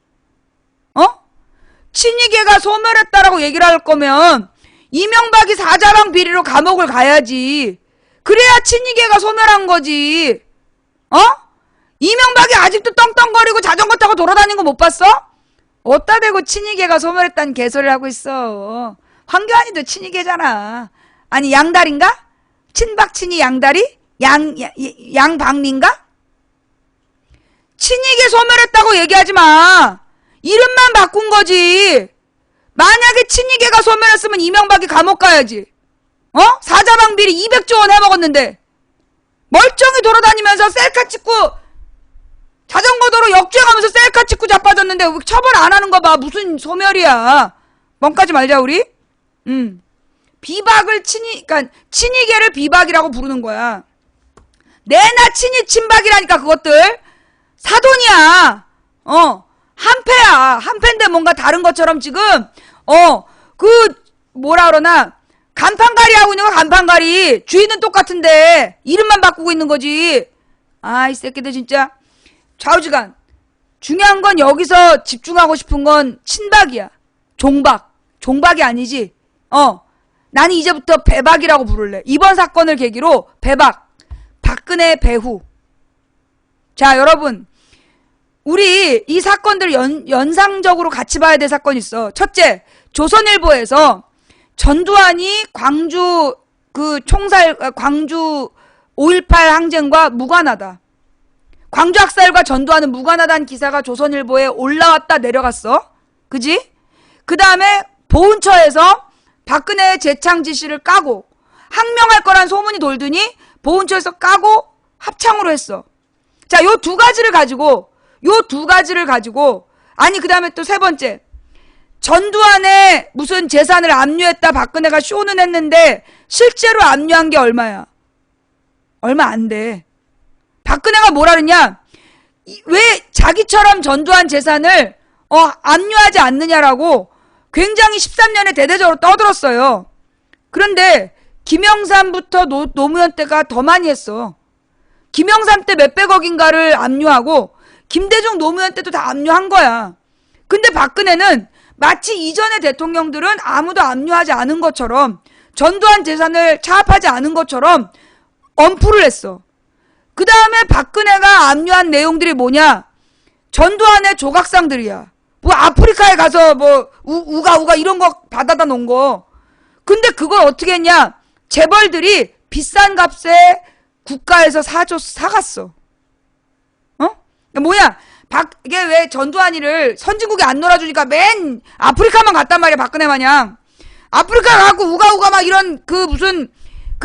친이계가 소멸했다라고 얘기를 할 거면 이명박이 사자방 비리로 감옥을 가야지. 그래야 친이계가 소멸한 거지. 이명박이 아직도 떵떵거리고 자전거 타고 돌아다니는 거 못 봤어? 어디다 대고 친이계가 소멸했다는 개소리를 하고 있어. 황교안이도 친이계잖아. 아니 양다리인가? 친박친이 양다리? 양박리인가? 친이계 소멸했다고 얘기하지 마. 이름만 바꾼 거지. 만약에 친이계가 소멸했으면 이명박이 감옥 가야지. 사자방 비리 200조 원 해먹었는데 멀쩡히 돌아다니면서 셀카 찍고 자전거 도로 역주행하면서 셀카 찍고 자빠졌는데 왜 처벌 안 하는 거 봐. 무슨 소멸이야. 멍까지 말자 우리. 비박을 그러니까 친이계를 비박이라고 부르는 거야. 내나 친이 친박이라니까. 그것들 사돈이야. 한패야. 한패인데 뭔가 다른 것처럼 지금 뭐라 그러나 간판가리 하고 있는 거. 간판가리. 주인은 똑같은데 이름만 바꾸고 있는 거지. 아, 이 새끼들 진짜 좌우지간. 중요한 건 여기서 집중하고 싶은 건 친박이야. 종박이 아니지. 나는 이제부터 배박이라고 부를래. 이번 사건을 계기로 배박. 박근혜 배후. 자, 여러분, 우리 이 사건들 연상적으로 같이 봐야 될 사건이 있어. 첫째, 조선일보에서 전두환이 광주 광주 5.18 항쟁과 무관하다. 광주 학살과 전두환은 무관하다는 기사가 조선일보에 올라왔다 내려갔어. 그지? 그 다음에 보훈처에서 박근혜의 재창 지시를 까고 항명할 거란 소문이 돌더니 보훈처에서 까고 합창으로 했어. 자, 요 두 가지를 가지고 아니 그 다음에 또 세 번째, 전두환의 무슨 재산을 압류했다 박근혜가 쇼는 했는데 실제로 압류한 게 얼마야? 얼마 안 돼. 박근혜가 뭐라 그랬냐? 왜 자기처럼 전두환 재산을 압류하지 않느냐라고 굉장히 13년에 대대적으로 떠들었어요. 그런데 김영삼부터 노무현 때가 더 많이 했어. 김영삼 때 몇백억인가를 압류하고 김대중 노무현 때도 다 압류한 거야. 근데 박근혜는 마치 이전의 대통령들은 아무도 압류하지 않은 것처럼, 전두환 재산을 차압하지 않은 것처럼 엄프를 했어. 그 다음에 박근혜가 압류한 내용들이 뭐냐? 전두환의 조각상들이야. 뭐 아프리카에 가서 뭐 우가 이런 거 받아다 놓은 거. 근데 그걸 어떻게 했냐? 재벌들이 비싼 값에 국가에서 사갔어. 뭐야? 이게 왜 전두환이를 선진국에 안 놀아주니까 맨 아프리카만 갔단 말이야, 박근혜 마냥. 아프리카 가고 우가 막 이런 무슨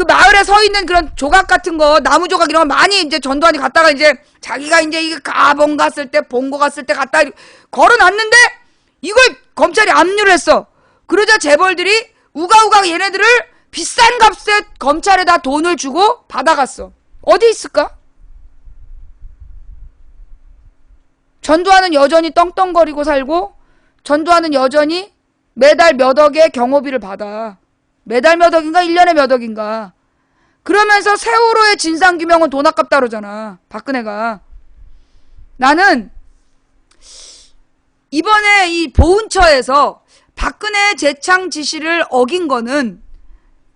마을에 서 있는 그런 조각 같은 거, 나무 조각 이런 거 많이 이제 전두환이 갔다가 이제 자기가 이제 이게 가봉 갔을 때, 봉고 갔을 때 갔다 걸어놨는데 이걸 검찰이 압류를 했어. 그러자 재벌들이 우가 얘네들을 비싼 값에 검찰에다 돈을 주고 받아갔어. 어디 있을까? 전두환은 여전히 떵떵거리고 살고, 전두환은 여전히 매달 몇 억의 경호비를 받아. 매달 몇 억인가 1년에 몇 억인가. 그러면서 세월호의 진상규명은 돈 아깝다 그러잖아, 박근혜가. 나는 이번에 이 보훈처에서 박근혜 재창 지시를 어긴 거는,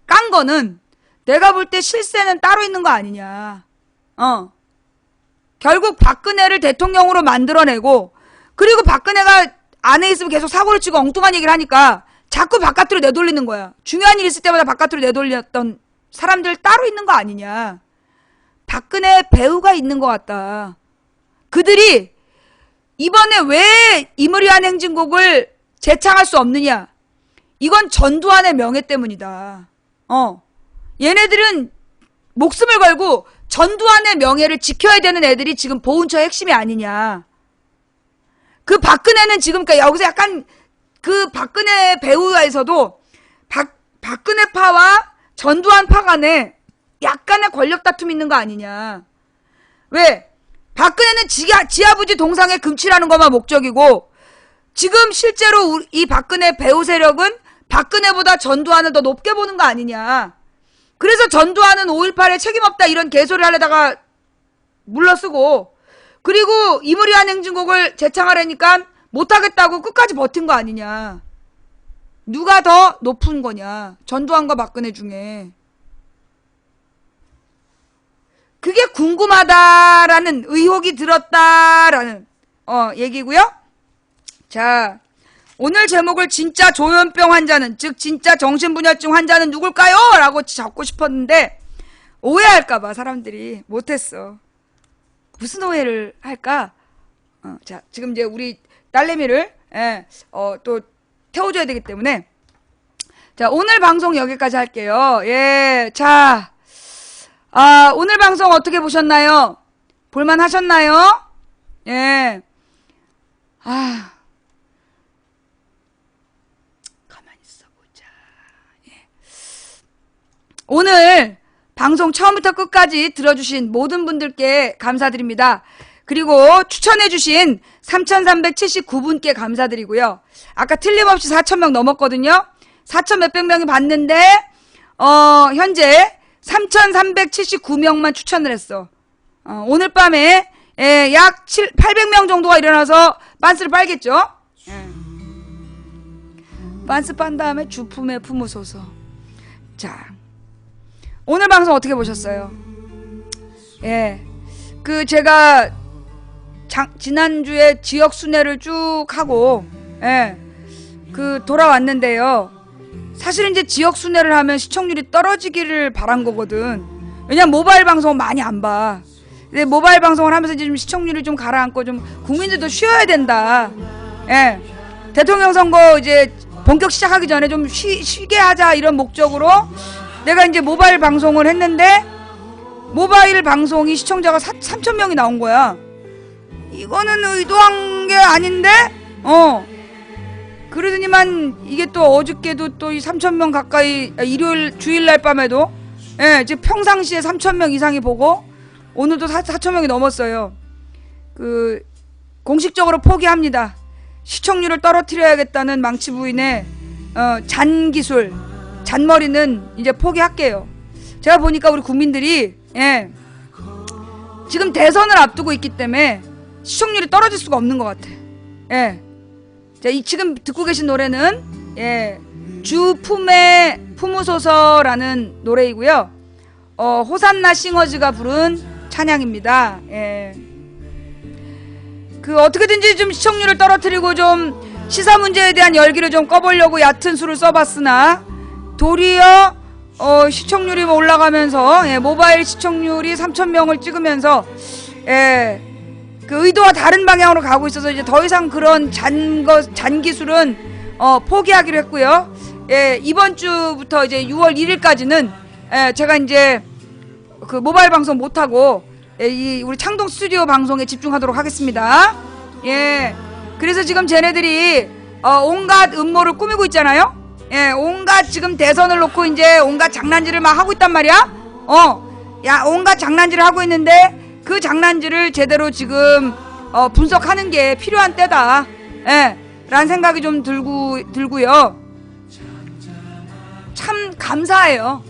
깐 거는 내가 볼 때 실세는 따로 있는 거 아니냐. 결국 박근혜를 대통령으로 만들어내고, 그리고 박근혜가 안에 있으면 계속 사고를 치고 엉뚱한 얘기를 하니까 자꾸 바깥으로 내돌리는 거야. 중요한 일 있을 때마다 바깥으로 내돌렸던 사람들 따로 있는 거 아니냐. 박근혜 배우가 있는 것 같다. 그들이 이번에 왜 이무리한 행진곡을 재창할 수 없느냐. 이건 전두환의 명예 때문이다. 얘네들은 목숨을 걸고 전두환의 명예를 지켜야 되는 애들이 지금 보훈처의 핵심이 아니냐. 그 박근혜는 지금, 그러니까 여기서 약간 그 박근혜 배우에서도 박근혜파와 전두환파 간에 약간의 권력 다툼이 있는 거 아니냐. 왜? 박근혜는 지 아버지 동상에 금치라는 것만 목적이고, 지금 실제로 이 박근혜 배우 세력은 박근혜보다 전두환을 더 높게 보는 거 아니냐. 그래서 전두환은 5.18에 책임없다 이런 개소리 하려다가 물러쓰고, 그리고 이무리한 행진곡을 재창하려니까 못하겠다고 끝까지 버틴 거 아니냐. 누가 더 높은 거냐, 전두환과 박근혜 중에. 그게 궁금하다라는 의혹이 들었다라는 얘기고요. 자, 오늘 제목을 진짜 조현병 환자는, 즉 진짜 정신분열증 환자는 누굴까요? 라고 적고 싶었는데 오해할까봐 사람들이 못했어. 무슨 오해를 할까? 자, 지금 이제 우리 딸내미를 또 태워줘야 되기 때문에, 자, 오늘 방송 여기까지 할게요. 예, 자, 오늘 방송 어떻게 보셨나요? 볼만 하셨나요? 예. 가만히 있어보자. 예. 오늘 방송 처음부터 끝까지 들어주신 모든 분들께 감사드립니다. 그리고 추천해주신 3,379분께 감사드리고요. 아까 틀림없이 4,000명 넘었거든요. 4,000 몇백 명이 봤는데, 현재 3,379명만 추천을 했어. 오늘 밤에, 약 800명 정도가 일어나서 빤스를 빨겠죠? 빤스 빤 다음에 주품에 품으소서. 자, 오늘 방송 어떻게 보셨어요? 예. 제가 지난주에 지역 순회를 쭉 하고, 돌아왔는데요. 사실은 이제 지역 순회를 하면 시청률이 떨어지기를 바란 거거든. 왜냐면 모바일 방송 많이 안 봐. 근데 모바일 방송을 하면서 이제 좀 시청률을 좀 가라앉고 좀 국민들도 쉬어야 된다. 예. 대통령 선거 이제 본격 시작하기 전에 좀 쉬게 하자 이런 목적으로 내가 이제 모바일 방송을 했는데, 모바일 방송이 시청자가 3,000명이 나온 거야. 이거는 의도한 게 아닌데? 그러더니만 이게 또 어저께도 또 이 3,000명 가까이, 일요일 주일날 밤에도, 지금 평상시에 3,000명 이상이 보고 오늘도 4,000명이 넘었어요. 공식적으로 포기합니다. 시청률을 떨어뜨려야겠다는 망치 부인의 잔기술, 잔머리는 이제 포기할게요. 제가 보니까 우리 국민들이 지금 대선을 앞두고 있기 때문에 시청률이 떨어질 수가 없는 것 같아. 자, 지금 듣고 계신 노래는 주품에 품으소서라는 노래이고요. 호산나 싱어즈가 부른 찬양입니다. 어떻게든지 좀 시청률을 떨어뜨리고 좀 시사 문제에 대한 열기를 좀 꺼보려고 얕은 수를 써봤으나 도리어 시청률이 올라가면서 모바일 시청률이 3,000명을 찍으면서 그 의도와 다른 방향으로 가고 있어서 이제 더 이상 그런 잔기술은 포기하기로 했고요. 이번 주부터 이제 6월 1일까지는 제가 이제 그 모바일 방송 못하고 우리 창동 스튜디오 방송에 집중하도록 하겠습니다. 그래서 지금 쟤네들이 온갖 음모를 꾸미고 있잖아요. 온갖 지금 대선을 놓고 이제 온갖 장난질을 막 하고 있단 말이야. 온갖 장난질을 하고 있는데 그 장난질을 제대로 지금 분석하는 게 필요한 때다. 예, 라는 생각이 좀 들고요. 참 감사해요.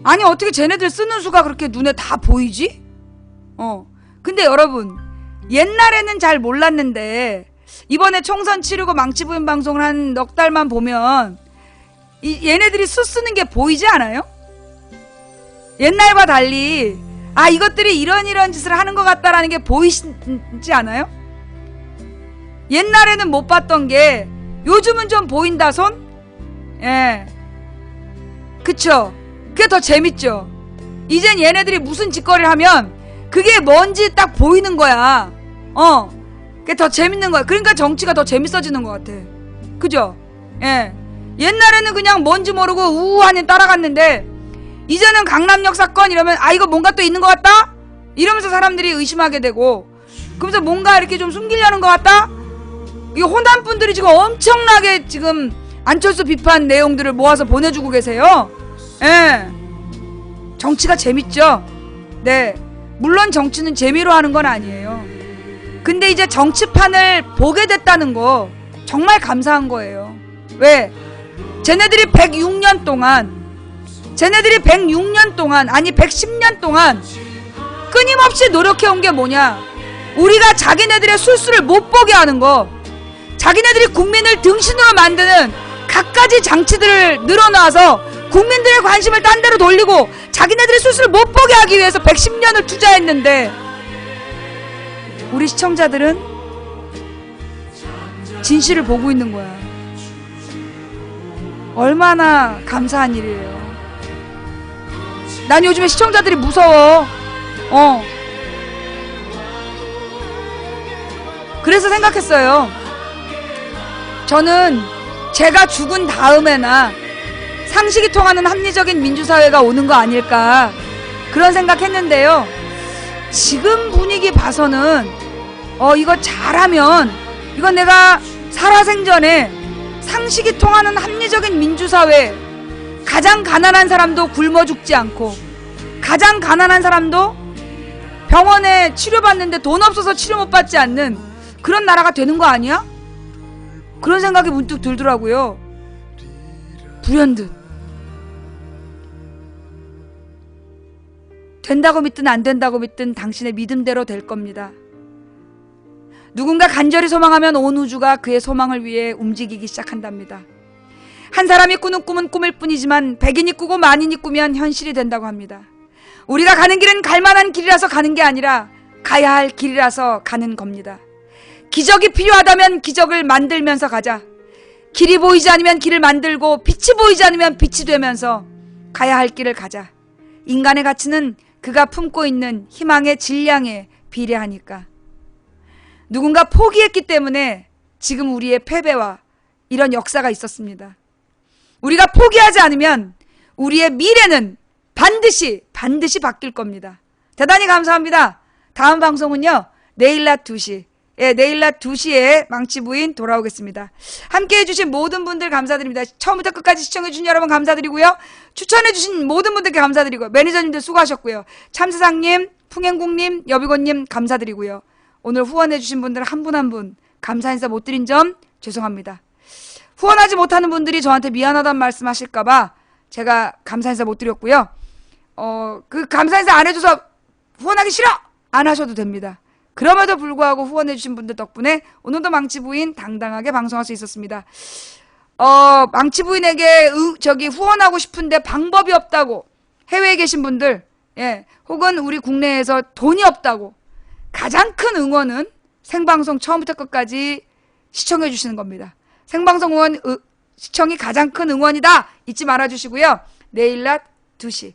아니 어떻게 쟤네들 쓰는 수가 그렇게 눈에 다 보이지? 근데 여러분, 옛날에는 잘 몰랐는데 이번에 총선 치르고 망치부인 방송을 한 넉 달만 보면 얘네들이 수 쓰는 게 보이지 않아요? 옛날과 달리 이것들이 이런 짓을 하는 것 같다라는 게 보이지 않아요? 옛날에는 못 봤던 게 요즘은 좀 보인다 손? 예, 그쵸? 그게 더 재밌죠? 이젠 얘네들이 무슨 짓거리를 하면 그게 뭔지 딱 보이는 거야. 그게 더 재밌는 거야. 그러니까 정치가 더 재밌어지는 것 같아. 그죠? 예. 옛날에는 그냥 뭔지 모르고 우우하니 따라갔는데 이제는 강남역 사건 이러면 이거 뭔가 또 있는 것 같다? 이러면서 사람들이 의심하게 되고, 그러면서 뭔가 이렇게 좀 숨기려는 것 같다? 이 호남분들이 지금 엄청나게 지금 안철수 비판 내용들을 모아서 보내주고 계세요. 예. 정치가 재밌죠? 네. 물론 정치는 재미로 하는 건 아니에요. 근데 이제 정치판을 보게 됐다는 거 정말 감사한 거예요. 왜? 쟤네들이 106년 동안 아니 110년 동안 끊임없이 노력해온 게 뭐냐? 우리가 자기네들의 술수를 못 보게 하는 거, 자기네들이 국민을 등신으로 만드는 갖가지 장치들을 늘어놔서 국민들의 관심을 딴 데로 돌리고 자기네들의 술수를 못 보게 하기 위해서 110년을 투자했는데, 우리 시청자들은 진실을 보고 있는 거야. 얼마나 감사한 일이에요. 난 요즘에 시청자들이 무서워. 그래서 생각했어요. 저는 제가 죽은 다음에나 상식이 통하는 합리적인 민주사회가 오는 거 아닐까, 그런 생각했는데요. 지금 분위기 봐서는 이거 잘하면, 이건 내가 살아생전에 상식이 통하는 합리적인 민주사회, 가장 가난한 사람도 굶어 죽지 않고, 가장 가난한 사람도 병원에 치료받는데 돈 없어서 치료 못 받지 않는 그런 나라가 되는 거 아니야? 그런 생각이 문득 들더라고요. 불현듯. 된다고 믿든 안 된다고 믿든 당신의 믿음대로 될 겁니다. 누군가 간절히 소망하면 온 우주가 그의 소망을 위해 움직이기 시작한답니다. 한 사람이 꾸는 꿈은 꿈일 뿐이지만 백인이 꾸고 만인이 꾸면 현실이 된다고 합니다. 우리가 가는 길은 갈만한 길이라서 가는 게 아니라 가야 할 길이라서 가는 겁니다. 기적이 필요하다면 기적을 만들면서 가자. 길이 보이지 않으면 길을 만들고 빛이 보이지 않으면 빛이 되면서 가야 할 길을 가자. 인간의 가치는 그가 품고 있는 희망의 질량에 비례하니까. 누군가 포기했기 때문에 지금 우리의 패배와 이런 역사가 있었습니다. 우리가 포기하지 않으면 우리의 미래는 반드시 바뀔 겁니다. 대단히 감사합니다. 다음 방송은요, 내일 낮 2시. 내일 낮 2시에 망치부인 돌아오겠습니다. 함께 해주신 모든 분들 감사드립니다. 처음부터 끝까지 시청해주신 여러분 감사드리고요. 추천해주신 모든 분들께 감사드리고, 매니저님들 수고하셨고요. 참세상님, 풍행국님, 여비곤님 감사드리고요. 오늘 후원해주신 분들 한 분 한 분 감사 인사 못 드린 점 죄송합니다. 후원하지 못하는 분들이 저한테 미안하다는 말씀 하실까봐 제가 감사 인사 못 드렸고요. 그 감사 인사 안 해줘서 후원하기 싫어! 안 하셔도 됩니다. 그럼에도 불구하고 후원해주신 분들 덕분에 오늘도 망치부인 당당하게 방송할 수 있었습니다. 망치부인에게 후원하고 싶은데 방법이 없다고 해외에 계신 분들, 혹은 우리 국내에서 돈이 없다고, 가장 큰 응원은 생방송 처음부터 끝까지 시청해 주시는 겁니다. 생방송 시청이 가장 큰 응원이다 잊지 말아주시고요. 내일 낮 2시